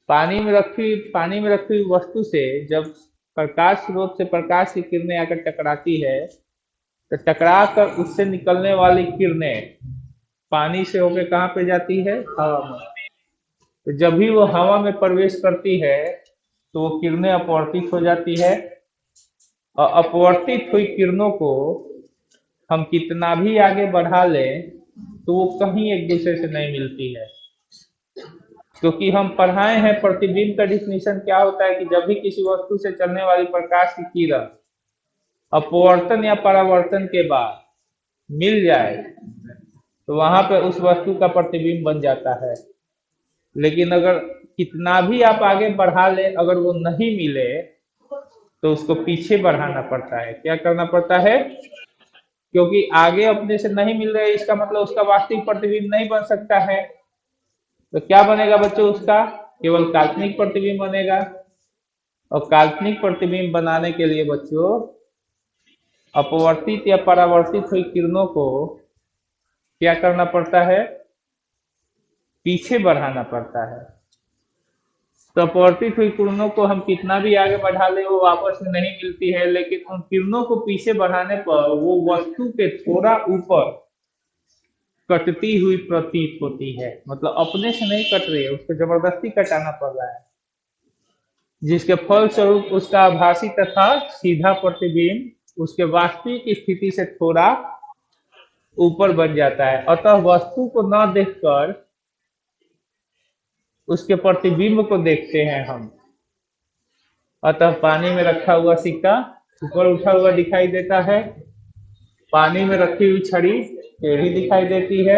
पानी में रखी हुई वस्तु से जब प्रकाश स्रोत से प्रकाश की किरणें आकर टकराती है, तो टकरा कर उससे निकलने वाली किरणें पानी से होकर कहाँ पे जाती है? हवा में। तो जब भी वो हवा में प्रवेश करती है तो वो किरणें अपवर्तित हो जाती है, और अपवर्तित हुई किरणों को हम कितना भी आगे बढ़ा लें तो वो कहीं एक दूसरे से नहीं मिलती है। क्योंकि हम पढ़ाए हैं प्रतिबिंब का डिफिनीशन क्या होता है, कि जब भी किसी वस्तु से चलने वाली प्रकाश की किरण अपवर्तन या परावर्तन के बाद मिल जाए तो वहां पे उस वस्तु का प्रतिबिंब बन जाता है। लेकिन अगर कितना भी आप आगे बढ़ा ले, अगर वो नहीं मिले तो उसको पीछे बढ़ाना पड़ता है। क्या करना पड़ता है? क्योंकि आगे अपने से नहीं मिल रहे, इसका मतलब उसका वास्तविक प्रतिबिंब नहीं बन सकता है। तो क्या बनेगा बच्चों उसका? केवल काल्पनिक प्रतिबिंब बनेगा। और काल्पनिक प्रतिबिंब बनाने के लिए बच्चों अपवर्तित या परावर्तित हुई किरणों को क्या करना पड़ता है? पीछे बढ़ाना पड़ता है। तो अपवर्तित हुई किरणों को हम कितना भी आगे बढ़ा ले वो वापस में नहीं मिलती है, लेकिन उन किरणों को पीछे बढ़ाने पर वो वस्तु के थोड़ा ऊपर कटती हुई प्रतीत होती है। मतलब अपने से नहीं कट रही है, उसको जबरदस्ती कटाना पड़ रहा है, जिसके फलस्वरूप उसका आभासी तथा सीधा प्रतिबिंब उसके वास्तविक स्थिति से थोड़ा ऊपर बन जाता है। अतः वस्तु को न देखकर उसके प्रतिबिंब को देखते हैं हम। अतः पानी में रखा हुआ सिक्का ऊपर उठा हुआ दिखाई देता है, पानी में रखी हुई छड़ी टेढ़ी दिखाई देती है,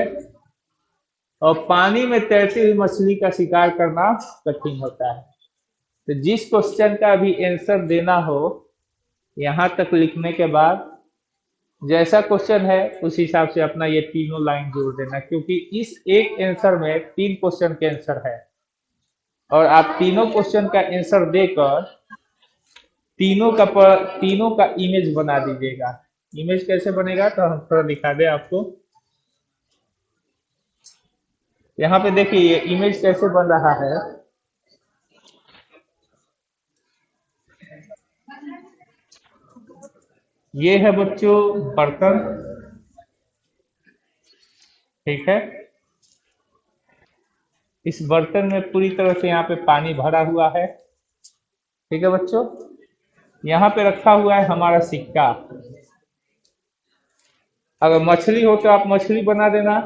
और पानी में तैरती हुई मछली का शिकार करना कठिन होता है। तो जिस क्वेश्चन का भी आंसर देना हो, यहाँ तक लिखने के बाद जैसा क्वेश्चन है उस हिसाब से अपना ये तीनों लाइन जोड़ देना, क्योंकि इस एक आंसर में 3 क्वेश्चन के आंसर है और आप तीनों क्वेश्चन का आंसर देकर तीनों का इमेज बना दीजिएगा। इमेज कैसे बनेगा तो हम थोड़ा दिखा दें आपको। यहाँ पे देखिए ये इमेज कैसे बन रहा है। ये है बच्चों बर्तन, ठीक है। इस बर्तन में पूरी तरह से यहाँ पे पानी भरा हुआ है, ठीक है बच्चों। यहाँ पे रखा हुआ है हमारा सिक्का। अगर मछली हो तो आप मछली बना देना,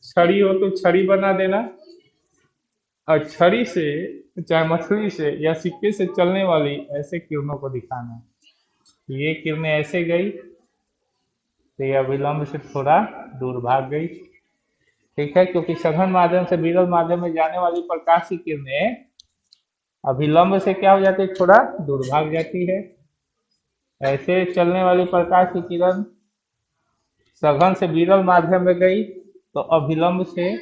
छड़ी हो तो छड़ी बना देना, और छड़ी से चाहे मछली से या सिक्के से चलने वाली ऐसे किरणों को दिखाना। ये किरणें ऐसे गई तो यह विलंब से थोड़ा दूर भाग गई, ठीक है। क्योंकि सघन माध्यम से विरल माध्यम में जाने वाली प्रकाश की किरणें अभिलंब से क्या हो जाती है? थोड़ा दूर भाग जाती है। ऐसे चलने वाली प्रकाश की किरण सघन से विरल माध्यम में गई तो अभिलंब से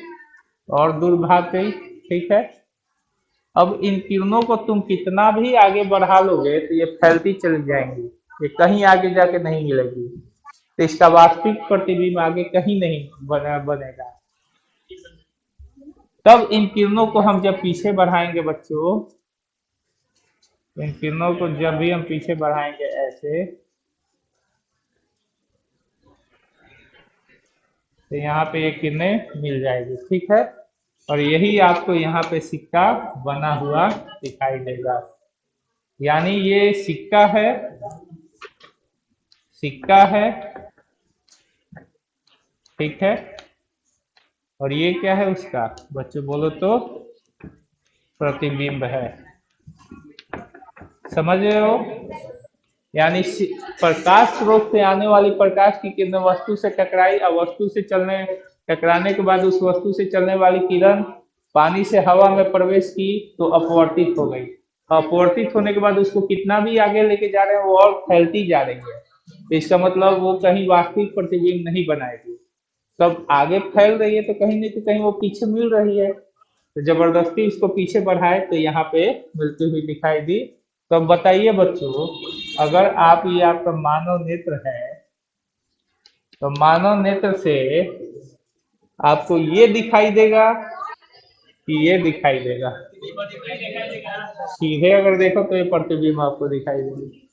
और दूर भाग गई, ठीक है। अब इन किरणों को तुम कितना भी आगे बढ़ा लोगे तो ये फैलती चली जाएंगी, ये कहीं आगे जाके नहीं मिलेगी। तो इसका वास्तविक प्रतिबिंब आगे कहीं नहीं बनेगा। तब इन किरणों को हम जब पीछे बढ़ाएंगे बच्चों, इन किरणों को जब भी हम पीछे बढ़ाएंगे ऐसे, तो यहाँ पे ये किरणें मिल जाएगी, ठीक है। और यही आपको यहाँ पे सिक्का बना हुआ दिखाई देगा। यानी ये सिक्का है, सिक्का है, ठीक है। और ये क्या है उसका बच्चों बोलो तो? प्रतिबिंब है। समझ रहे हो? यानी प्रकाश स्रोत से आने वाली प्रकाश की किरण वस्तु से टकराई और वस्तु से टकराने के बाद उस वस्तु से चलने वाली किरण पानी से हवा में प्रवेश की तो अपवर्तित हो गई। अपवर्तित होने के बाद उसको कितना भी आगे लेके जा रहे हैं वो और फैलती जा रही है। तो इसका मतलब वो कहीं वास्तविक प्रतिबिंब नहीं बनाएगी। तब आगे फैल रही है तो कहीं नहीं तो कहीं वो पीछे मिल रही है, तो जबरदस्ती इसको पीछे बढ़ाए तो यहाँ पे मिलती हुई दिखाई दी। तो अब बताइए बच्चों, अगर आप ये आपका मानव नेत्र है तो मानव नेत्र से आपको ये दिखाई देगा कि ये दिखाई देगा? सीधे अगर देखो तो ये प्रतिबिंब आपको दिखाई देगी।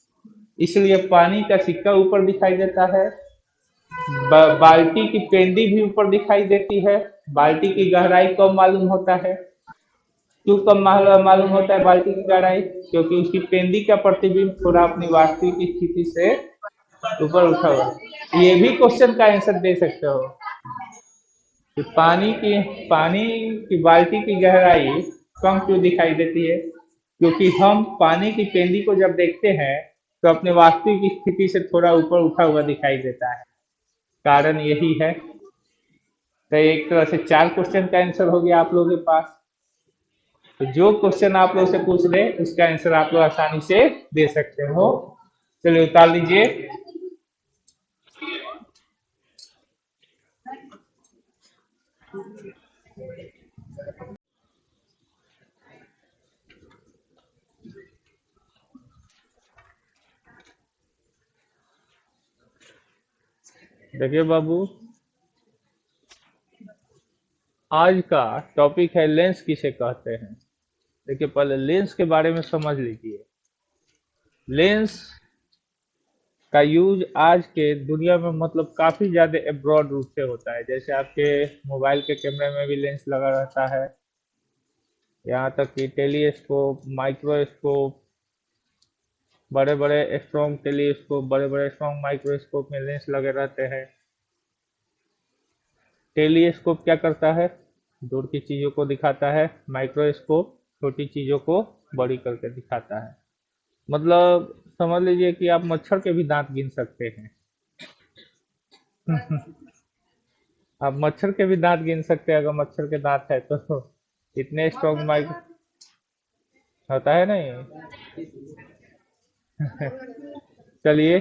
इसलिए पानी का सिक्का ऊपर दिखाई देता है, बाल्टी की पेंडी भी ऊपर दिखाई देती है। बाल्टी की गहराई कम मालूम होता है। क्यों कम मालूम होता है बाल्टी की गहराई? क्योंकि उसकी पेंडी का प्रतिबिंब थोड़ा अपनी वास्तविक स्थिति से ऊपर उठा हुआ। ये भी क्वेश्चन का आंसर दे सकते हो कि पानी की बाल्टी की गहराई कम क्यों दिखाई देती है? क्योंकि हम पानी की पेंदी को जब देखते हैं तो अपने वास्तविक स्थिति से थोड़ा ऊपर उठा हुआ दिखाई देता है। कारण यही है। तो एक तरह से 4 क्वेश्चन का आंसर हो गया आप लोगों के पास। तो जो क्वेश्चन आप लोग से पूछ ले उसका आंसर आप लोग आसानी से दे सकते हो। चलिए उतार लीजिए। देखिए बाबू, आज का टॉपिक है लेंस किसे कहते हैं। देखिए पहले लेंस के बारे में समझ लीजिए। लेंस का यूज आज के दुनिया में मतलब काफी ज्यादा ब्रॉड रूप से होता है। जैसे आपके मोबाइल के कैमरे में भी लेंस लगा रहता है, यहाँ तक कि टेलीस्कोप, माइक्रोस्कोप, बड़े बड़े स्ट्रॉन्ग टेलीस्कोप, बड़े बड़े स्ट्रॉन्ग माइक्रोस्कोप में लेंस लगे रहते हैं। टेलीस्कोप क्या करता है, दूर की चीजों को दिखाता है। माइक्रोस्कोप छोटी चीजों को बड़ी करके दिखाता है। मतलब समझ लीजिए कि आप मच्छर के भी दांत गिन सकते हैं। आप मच्छर के भी दांत गिन सकते हैं, अगर मच्छर के दांत है तो। इतने स्ट्रॉन्ग माइक होता है नहीं। चलिए,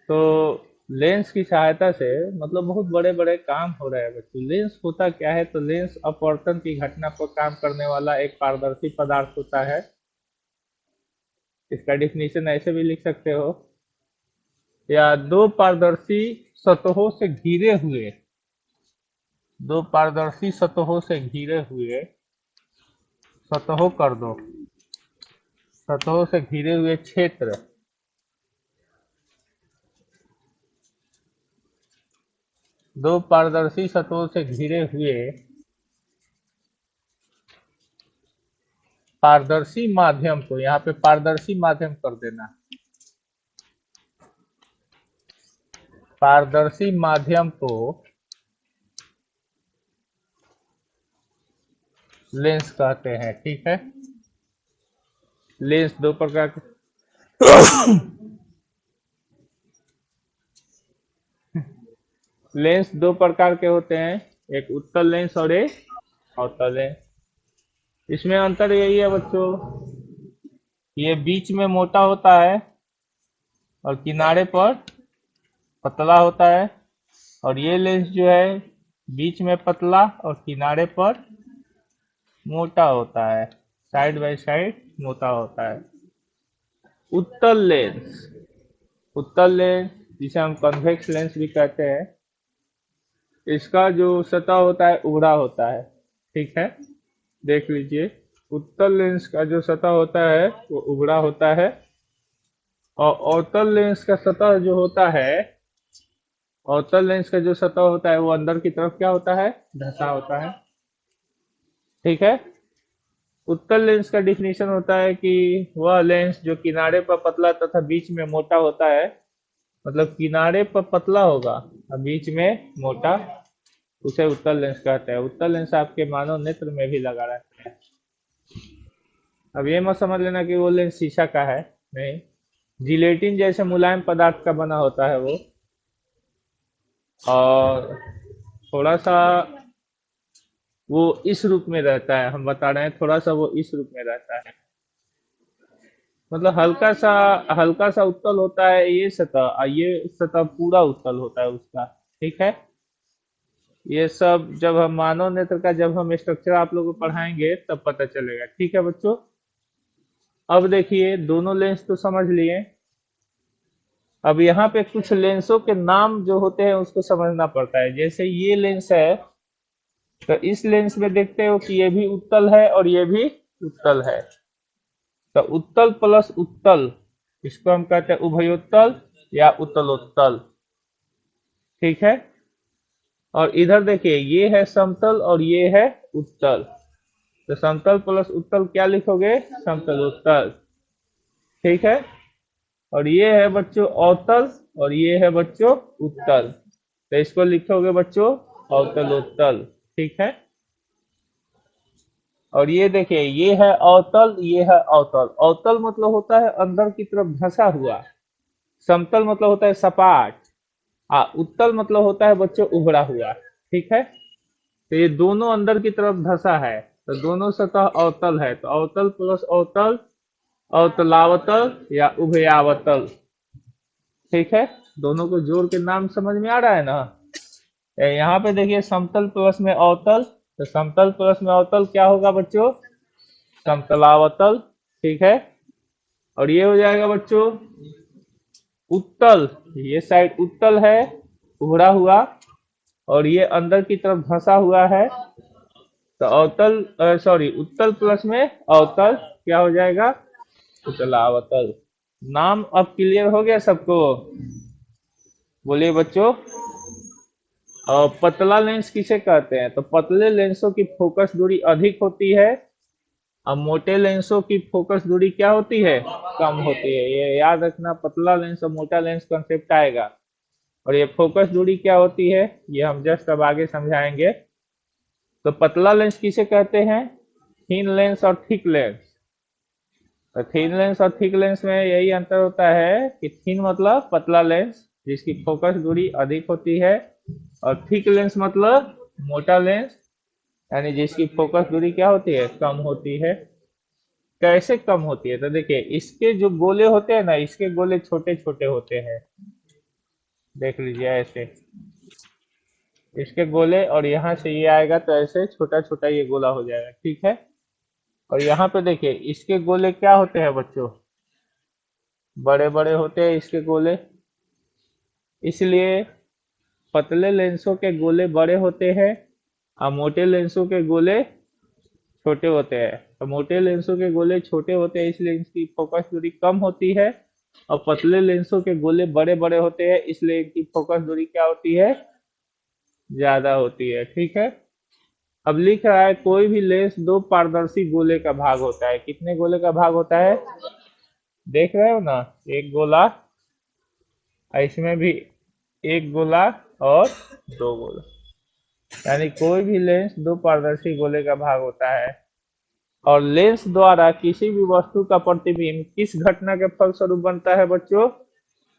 तो लेंस की सहायता से मतलब बहुत बड़े बड़े काम हो रहे हैं बच्चों। लेंस होता क्या है, तो लेंस अपवर्तन की घटना पर काम करने वाला एक पारदर्शी पदार्थ होता है। इसका डिफिनीशन ऐसे भी लिख सकते हो, या दो पारदर्शी सतहों से घिरे हुए, दो पारदर्शी सतहों से घिरे हुए, सतहों कर दो, सतहों से घिरे हुए क्षेत्र, दो पारदर्शी सतहों से घिरे हुए पारदर्शी माध्यम को, यहाँ पे पारदर्शी माध्यम कर देना, पारदर्शी माध्यम को लेंस कहते हैं। ठीक है। लेंस दो प्रकार के, लेंस दो प्रकार के होते हैं, एक उत्तल लेंस और एक अवतल लेंस। इसमें अंतर यही है बच्चों, ये बीच में मोटा होता है और किनारे पर पतला होता है, और ये लेंस जो है बीच में पतला और किनारे पर मोटा होता है, साइड बाय साइड मोटा होता है। उत्तल लेंस, उत्तल लेंस जिसे हम कन्वेक्स लेंस भी कहते हैं, इसका जो सतह होता है उभरा होता है। ठीक है, देख लीजिए, उत्तल लेंस का जो सतह होता है वो उभरा होता है, और अवतल लेंस का सतह जो होता है, अवतल लेंस का जो सतह होता है वो अंदर की तरफ क्या होता है, धंसा होता है। ठीक है। उत्तल लेंस का डिफिनीशन होता है कि वह लेंस जो किनारे पर पतला तथा बीच में मोटा होता है, मतलब किनारे पर पतला होगा और बीच में मोटा, उसे उत्तल लेंस कहते हैं। उत्तल लेंस आपके मानव नेत्र में भी लगा रहता है। अब ये मत समझ लेना कि वो लेंस शीशा का है, नहीं। जिलेटिन जैसे मुलायम पदार्थ का बना होता है वो, और थोड़ा सा वो इस रूप में रहता है, हम बता रहे हैं थोड़ा सा वो इस रूप में रहता है। मतलब हल्का सा उत्तल होता है ये सतह, और ये सतह पूरा उत्तल होता है उसका। ठीक है। ये सब जब हम मानव नेत्र का जब हम स्ट्रक्चर आप लोगों को पढ़ाएंगे तब पता चलेगा। ठीक है बच्चों। अब देखिए, दोनों लेंस तो समझ लिए। अब यहाँ पे कुछ लेंसों के नाम जो होते हैं उसको समझना पड़ता है। जैसे ये लेंस है, तो इस लेंस में देखते हो कि ये भी उत्तल है और ये भी उत्तल है। तो उत्तल प्लस उत्तल, इसको हम कहते हैं उभयोत्तल या उत्तलोत्तल। ठीक है। और इधर देखिए, ये है समतल और ये है उत्तल। तो समतल प्लस उत्तल क्या लिखोगे, समतलोत्तल। ठीक है। और ये है बच्चों अवतल, और ये है बच्चों उत्तल, तो इसको लिखोगे बच्चों अवतलोत्तल। ठीक है। और ये देखिए, ये है अवतल, ये है अवतल। अवतल मतलब होता है अंदर की तरफ धंसा हुआ, समतल मतलब होता है सपाट। उत्तल मतलब होता है बच्चों उभरा हुआ, ठीक है। तो ये दोनों अंदर की तरफ धंसा है, तो दोनों सतह अवतल है, तो अवतल प्लस अवतल, अवतलावतल या उभयावतल, ठीक है। दोनों को जोड़ के नाम समझ में आ रहा है ना। यहाँ पे देखिए समतल प्लस में अवतल, तो समतल प्लस में अवतल क्या होगा बच्चों, समतलावतल, ठीक है। और ये हो जाएगा बच्चों उत्तल, ये साइड उत्तल है, उभरा हुआ, और ये अंदर की तरफ धंसा हुआ है, तो अवतल सॉरी उत्तल प्लस में अवतल क्या हो जाएगा, उत्तलावतल। नाम अब क्लियर हो गया सबको, बोलिए बच्चों। और पतला लेंस किसे कहते हैं, तो पतले लेंसों की फोकस दूरी अधिक होती है, और मोटे लेंसों की फोकस दूरी क्या होती है, कम होती है। ये याद रखना, पतला लेंस और मोटा लेंस कंसेप्ट आएगा। और ये फोकस दूरी क्या होती है, ये हम जस्ट अब आगे समझाएंगे। तो पतला लेंस किसे कहते हैं, थिन लेंस और थिक लेंस। तो थिन लेंस और थिक लेंस में यही अंतर होता है कि थिन मतलब पतला लेंस जिसकी फोकस दूरी अधिक होती है, और थिक लेंस मतलब मोटा लेंस यानी जिसकी फोकस दूरी क्या होती है, कम होती है। कैसे कम होती है, तो देखिए इसके जो गोले होते हैं ना, इसके गोले छोटे छोटे होते हैं, देख लीजिए ऐसे, इसके गोले, और यहाँ से ये आएगा तो ऐसे छोटा छोटा ये गोला हो जाएगा, ठीक है। और यहाँ पे देखिए इसके गोले क्या होते हैं बच्चों, बड़े बड़े होते हैं इसके गोले, इसलिए पतले लेंसों के गोले बड़े होते हैं और मोटे लेंसों के गोले छोटे होते हैं। तो मोटे लेंसों के गोले छोटे होते हैं इसलिए इनकी फोकस दूरी कम होती है, और पतले लेंसों के गोले बड़े बड़े होते हैं इसलिए इनकी फोकस दूरी क्या होती है, ज्यादा होती है, ठीक है। अब लिख रहा है कोई भी लेंस दो पारदर्शी गोले का भाग होता है, कितने गोले का भाग होता है, देख रहे हो ना, एक गोला, और इसमें भी एक गोला और दो गोला, यानी कोई भी लेंस दो पारदर्शी गोले का भाग होता है। और लेंस द्वारा किसी भी वस्तु का प्रतिबिंब किस घटना के फलस्वरूप बनता है बच्चों,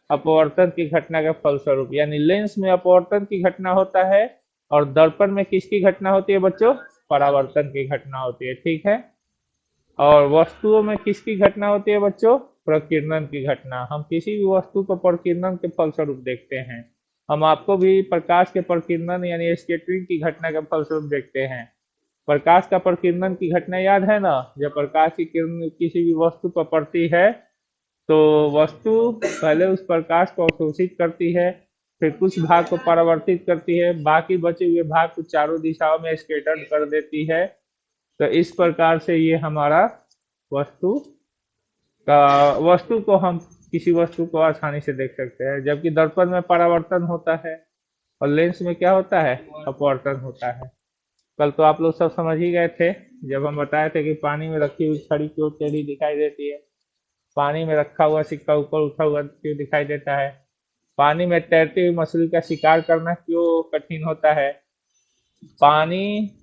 अपवर्तन की घटना के फलस्वरूप, यानी लेंस में अपवर्तन की घटना होता है, और दर्पण में किसकी घटना होती है बच्चों, परावर्तन की घटना होती है, ठीक है। और वस्तुओं में किसकी घटना होती है बच्चों, प्रकीर्णन की घटना। हम किसी भी वस्तु को प्रकीर्णन के फलस्वरूप देखते हैं, हम आपको भी प्रकाश के प्रकीर्णन यानी स्कैटरिंग की घटना के फलस्वरूप देखते हैं। प्रकाश का प्रकीर्णन की घटना याद है ना, जब प्रकाश की किरण किसी भी वस्तु पर पड़ती है तो वस्तु पहले उस प्रकाश को अवशोषित करती है, फिर कुछ भाग को परावर्तित करती है, बाकी बचे हुए भाग को चारों दिशाओं में स्कैटर्ड कर देती है। तो इस प्रकार से ये हमारा वस्तु वस्तु को हम किसी वस्तु को आसानी से देख सकते हैं, जबकि दर्पण में परावर्तन होता है और लेंस में क्या होता है, अपवर्तन होता है। कल तो आप लोग सब समझ ही गए थे जब हम बताए थे कि पानी में रखी हुई छड़ी क्यों टेढ़ी दिखाई देती है, पानी में रखा हुआ सिक्का ऊपर उठा हुआ क्यों दिखाई देता है, पानी में तैरती हुई मछली का शिकार करना क्यों कठिन होता है, पानी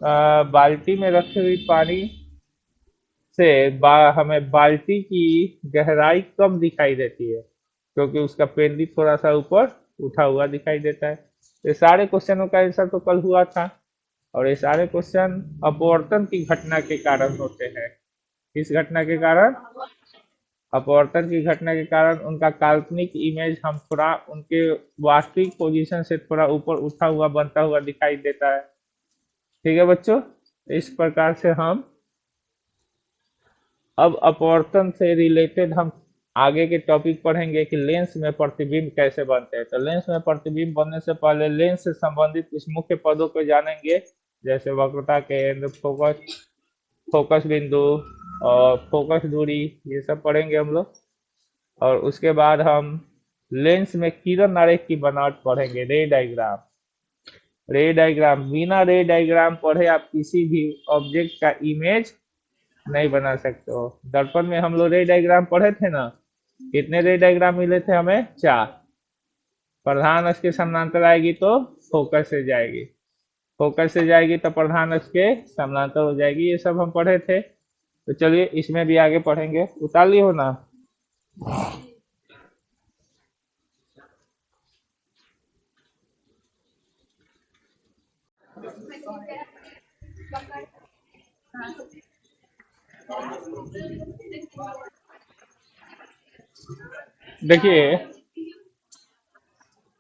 बाल्टी में रखी हुई पानी से हमें बाल्टी की गहराई कम दिखाई देती है क्योंकि उसका पेंडी थोड़ा सा ऊपर उठा हुआ दिखाई देता है। ये सारे क्वेश्चनों का आंसर तो कल हुआ था, और ये सारे क्वेश्चन अपवर्तन की घटना के कारण होते हैं। किस घटना के कारण, अपवर्तन की घटना के कारण उनका काल्पनिक इमेज हम थोड़ा उनके वास्तविक पोजीशन से थोड़ा ऊपर उठा हुआ बनता हुआ दिखाई देता है, ठीक है बच्चों। इस प्रकार से हम अब अपवर्तन से रिलेटेड हम आगे के टॉपिक पढ़ेंगे कि लेंस में प्रतिबिंब कैसे बनते हैं। तो लेंस में प्रतिबिंब बनने से पहले लेंस से संबंधित कुछ मुख्य पदों को जानेंगे, जैसे वक्रता केंद्र, फोकस, फोकस बिंदु और फोकस दूरी, ये सब पढ़ेंगे हम लोग। और उसके बाद हम लेंस में किरण आरेख की बनावट पढ़ेंगे, रे डायग्राम। रे डायग्राम, बिना रे डायग्राम पढ़े आप किसी भी ऑब्जेक्ट का इमेज नहीं बना सकते हो। दर्पण में हम लोग रे डायग्राम पढ़े थे ना, कितने रे डायग्राम मिले थे हमें, 4। प्रधान अक्ष के समानांतर आएगी तो फोकस से जाएगी, फोकस से जाएगी तो प्रधान अक्ष के समानांतर हो जाएगी, ये सब हम पढ़े थे। तो चलिए इसमें भी आगे पढ़ेंगे, उतार ली हो ना। देखिए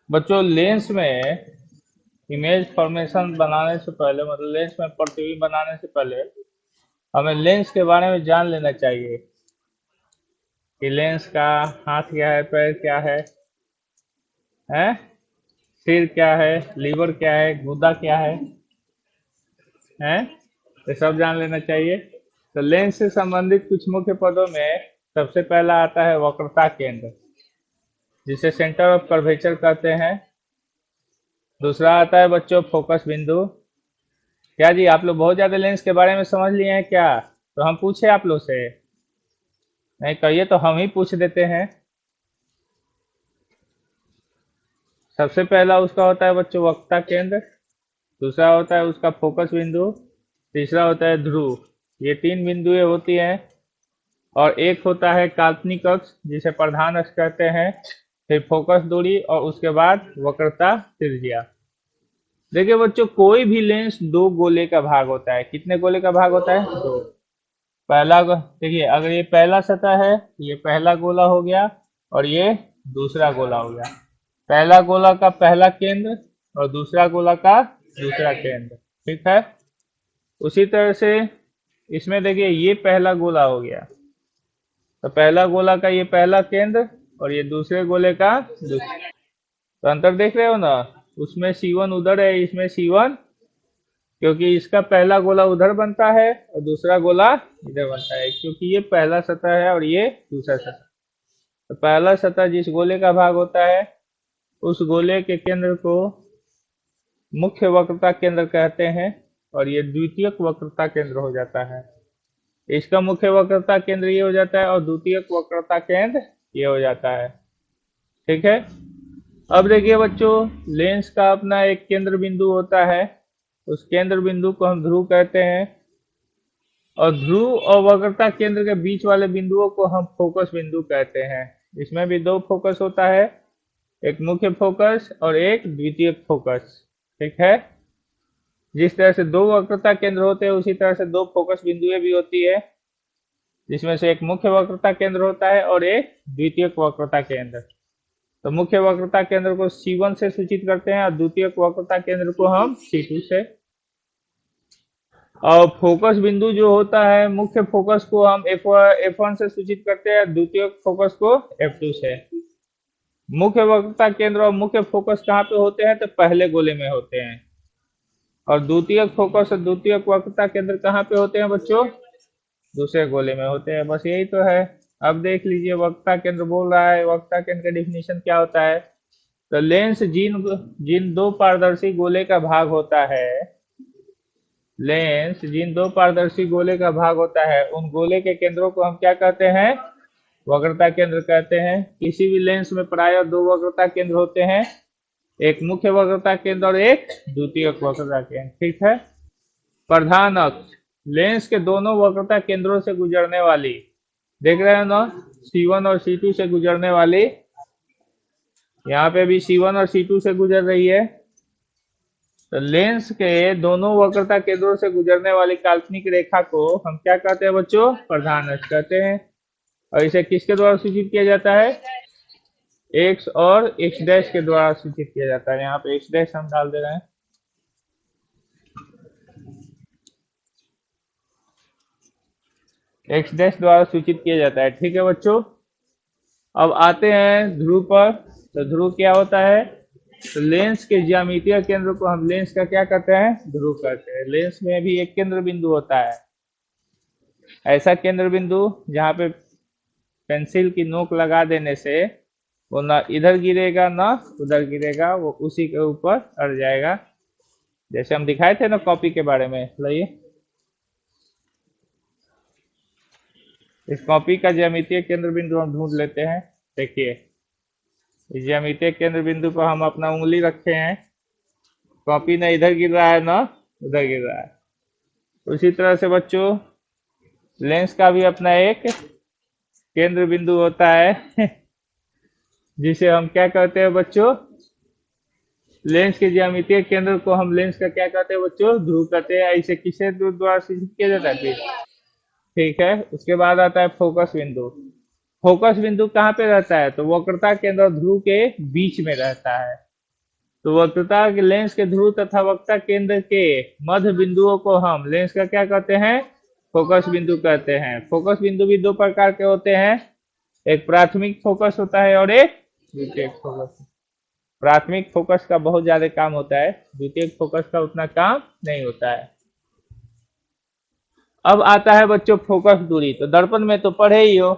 बच्चों, लेंस में इमेज फॉर्मेशन बनाने से पहले, मतलब लेंस में प्रतिबिंब बनाने से पहले हमें लेंस के बारे में जान लेना चाहिए कि लेंस का हाथ क्या है, पैर क्या है, सिर क्या है, लीवर क्या है, गुदा क्या है, ये सब जान लेना चाहिए। तो लेंस से संबंधित कुछ मुख्य पदों में सबसे पहला आता है वक्रता केंद्र, जिसे सेंटर ऑफ कर्वेचर कहते हैं। दूसरा आता है बच्चों फोकस बिंदु। क्या जी, आप लोग बहुत ज्यादा लेंस के बारे में समझ लिए हैं क्या? तो हम पूछे आप लोग से? नहीं कहिए तो हम ही पूछ देते हैं। सबसे पहला उसका होता है बच्चों वक्रता केंद्र, दूसरा होता है उसका फोकस बिंदु, तीसरा होता है ध्रुव। ये तीन बिंदुएं होती हैं। और एक होता है काल्पनिक अक्ष, जिसे प्रधान अक्ष कहते हैं, फिर फोकस दूरी और उसके बाद वक्रता त्रिज्या। देखिए बच्चों, कोई भी लेंस दो गोले का भाग होता है। कितने गोले का भाग होता है? दो। देखिए, अगर ये पहला सतह है, ये पहला गोला हो गया और ये दूसरा गोला हो गया। पहला गोला का पहला केंद्र और दूसरा गोला का दूसरा केंद्र। ठीक है। उसी तरह से इसमें देखिए ये पहला गोला हो गया, तो पहला गोला का ये पहला केंद्र और ये दूसरे गोले का दूसरा। तो अंतर देख रहे हो ना? उसमें C1 उधर है, इसमें C1, क्योंकि इसका पहला गोला उधर बनता है और दूसरा गोला इधर बनता है, क्योंकि ये पहला सतह है और ये दूसरा सतह। तो पहला सतह जिस गोले का भाग होता है, उस गोले के केंद्र को मुख्य वक्रता केंद्र कहते हैं और ये द्वितीयक वक्रता केंद्र हो जाता है। इसका मुख्य वक्रता केंद्र ये हो जाता है और द्वितीयक वक्रता केंद्र ये हो जाता है। ठीक है। अब देखिए बच्चों, लेंस का अपना एक केंद्र बिंदु होता है, उस केंद्र बिंदु को हम ध्रुव कहते हैं। और ध्रुव और वक्रता केंद्र के बीच वाले बिंदुओं को हम फोकस बिंदु कहते हैं। इसमें भी दो फोकस होता है, एक मुख्य फोकस और एक द्वितीयक फोकस। ठीक है। जिस तरह से दो वक्रता केंद्र होते हैं, उसी तरह से दो फोकस बिंदुएं भी होती है, जिसमें से एक मुख्य वक्रता केंद्र होता है और एक द्वितीयक वक्रता केंद्र। तो मुख्य वक्रता केंद्र को C1 से सूचित करते हैं और द्वितीयक वक्रता केंद्र को हम C2 से। और फोकस बिंदु जो होता है, मुख्य फोकस को हम F1 से सूचित करते हैं, द्वितीयक फोकस को F2 से। मुख्य वक्रता केंद्र और मुख्य फोकस कहाँ पे होते हैं? तो पहले गोले में होते हैं। और द्वितीयक फोकस और द्वितीयक वक्रता केंद्र कहाँ पे होते हैं बच्चों? दूसरे गोले में होते हैं। बस यही तो है। अब देख लीजिए, वक्रता केंद्र बोल रहा है, वक्रता केंद्र का डिफिनीशन क्या होता है? तो लेंस जिन जिन दो पारदर्शी गोले का भाग होता है, लेंस जिन दो पारदर्शी गोले का भाग होता है, उन गोले के केंद्रों को हम क्या कहते हैं? वक्रता केंद्र कहते हैं। किसी भी लेंस में प्रायः दो वक्रता केंद्र होते हैं, एक मुख्य वक्रता केंद्र और एक द्वितीयक वक्रता केंद्र। ठीक है। प्रधान अक्ष, लेंस के दोनों वक्रता केंद्रों से गुजरने वाली, देख रहे हो ना, C1 और C2 से गुजरने वाली, यहाँ पे भी C1 और C2 से गुजर रही है। तो लेंस के दोनों वक्रता केंद्रों से गुजरने वाली काल्पनिक रेखा को हम क्या कहते हैं बच्चों? प्रधान अक्ष कहते हैं। और इसे किसके द्वारा सूचित किया जाता है? x और x डैश के द्वारा सूचित किया जाता है। यहाँ पे x डैश हम डाल दे रहे हैं। x डैश द्वारा सूचित किया जाता है। ठीक है बच्चों। अब आते हैं ध्रुव पर। तो ध्रुव क्या होता है? तो लेंस के ज्यामितीय केंद्र को हम लेंस का क्या कहते हैं? ध्रुव कहते हैं। लेंस में भी एक केंद्र बिंदु होता है, ऐसा केंद्र बिंदु जहाँ पे पेंसिल की नोक लगा देने से वो ना इधर गिरेगा ना उधर गिरेगा, वो उसी के ऊपर अड़ जाएगा, जैसे हम दिखाए थे ना कॉपी के बारे में। लाइए, इस कॉपी का ज्यामितीय केंद्र बिंदु हम ढूंढ लेते हैं। देखिए, इस ज्यामितीय केंद्र बिंदु पर हम अपना उंगली रखे हैं, कॉपी ना इधर गिर रहा है ना उधर गिर रहा है। उसी तरह से बच्चों, लेंस का भी अपना एक केंद्र बिंदु होता है जिसे हम क्या कहते हैं बच्चों? लेंस के ज्यामितीय केंद्र को हम लेंस का क्या कहते हैं बच्चों, ध्रुव कहते हैं। ऐसे किसे द्वारा सूचित किया जाता है फिर? ठीक है, उसके बाद आता है फोकस बिंदु। फोकस बिंदु कहाँ पे रहता है? तो वक्रता केंद्र और ध्रुव के बीच में रहता है। तो वक्रता के लेंस के ध्रुव तथा वक्रता केंद्र के मध्य बिंदुओं को हम लेंस का क्या कहते हैं? फोकस बिंदु कहते हैं। फोकस बिंदु भी दो प्रकार के होते हैं, एक प्राथमिक फोकस होता है और एक द्वितीयक फोकस। प्राथमिक फोकस का बहुत ज्यादा काम होता है, द्वितीयक फोकस का उतना काम नहीं होता है। अब आता है बच्चों फोकस दूरी। तो दर्पण में तो पढ़े ही हो,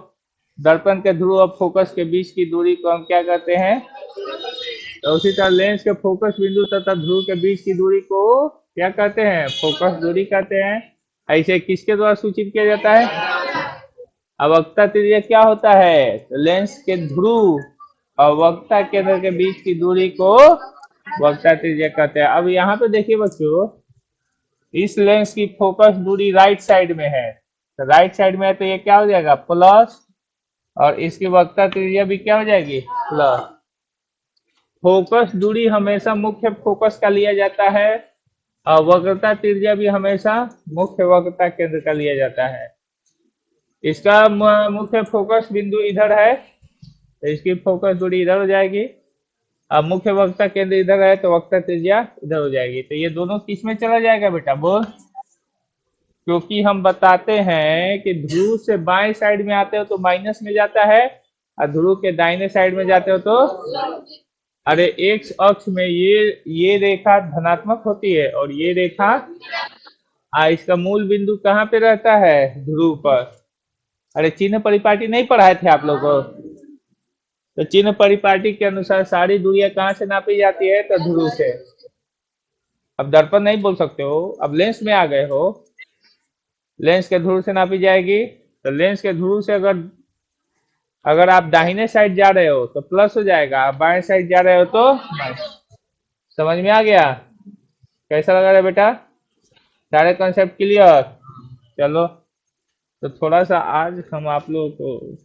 दर्पण के ध्रुव और फोकस के बीच की दूरी को हम क्या कहते हैं? तो उसी तरह लेंस के फोकस बिंदु तथा ध्रुव के बीच की दूरी को क्या कहते हैं? फोकस दूरी कहते हैं। ऐसे किसके द्वारा सूचित किया जाता है? अब वक्रता त्रिज्या क्या होता है? तो लेंस के ध्रुव और वक्रता केंद्र के बीच की दूरी को वक्रता त्रिज्या कहते हैं। अब यहाँ पे देखिए बच्चों, इस लेंस की फोकस दूरी राइट साइड में है, तो राइट साइड में है तो ये क्या हो जाएगा? प्लस, और इसकी वक्रता त्रिज्या भी क्या हो जाएगी? प्लस। फोकस दूरी हमेशा मुख्य फोकस का लिया जाता है और वक्रता त्रिज्या भी हमेशा मुख्य वक्रता केंद्र का लिया जाता है। इसका मुख्य फोकस बिंदु इधर है तो इसकी फोकस दूरी इधर हो जाएगी। अब मुख्य वक्रता केंद्र इधर है तो वक्रता त्रिज्या इधर हो जाएगी। तो ये दोनों किस में चला जाएगा बेटा, बोल? क्योंकि हम बताते हैं कि ध्रुव से बाएं साइड में आते हो तो माइनस में जाता है, और ध्रुव के दाहिने साइड में जाते हो तो, अरे एक्स अक्ष में ये रेखा धनात्मक होती है और ये रेखा, इसका मूल बिंदु कहाँ पे रहता है? ध्रुव पर। अरे चिन्ह परिपाटी नहीं पढ़ाए थे आप लोग को? तो चिन्ह परिपाटी के अनुसार सारी दूरियां कहाँ से नापी जाती है? तो ध्रुव से। अब दर्पण नहीं बोल सकते हो, अब लेंस में आ गए हो। लेंस के ध्रुव से नापी जाएगी। तो लेंस के ध्रुव से अगर अगर आप दाहिने साइड जा रहे हो तो प्लस हो जाएगा, आप बाएं साइड जा रहे हो तो माइनस। समझ में आ गया? कैसा लगा रहा बेटा? सारे कॉन्सेप्ट क्लियर? चलो, तो थोड़ा सा आज हम आप लोगों को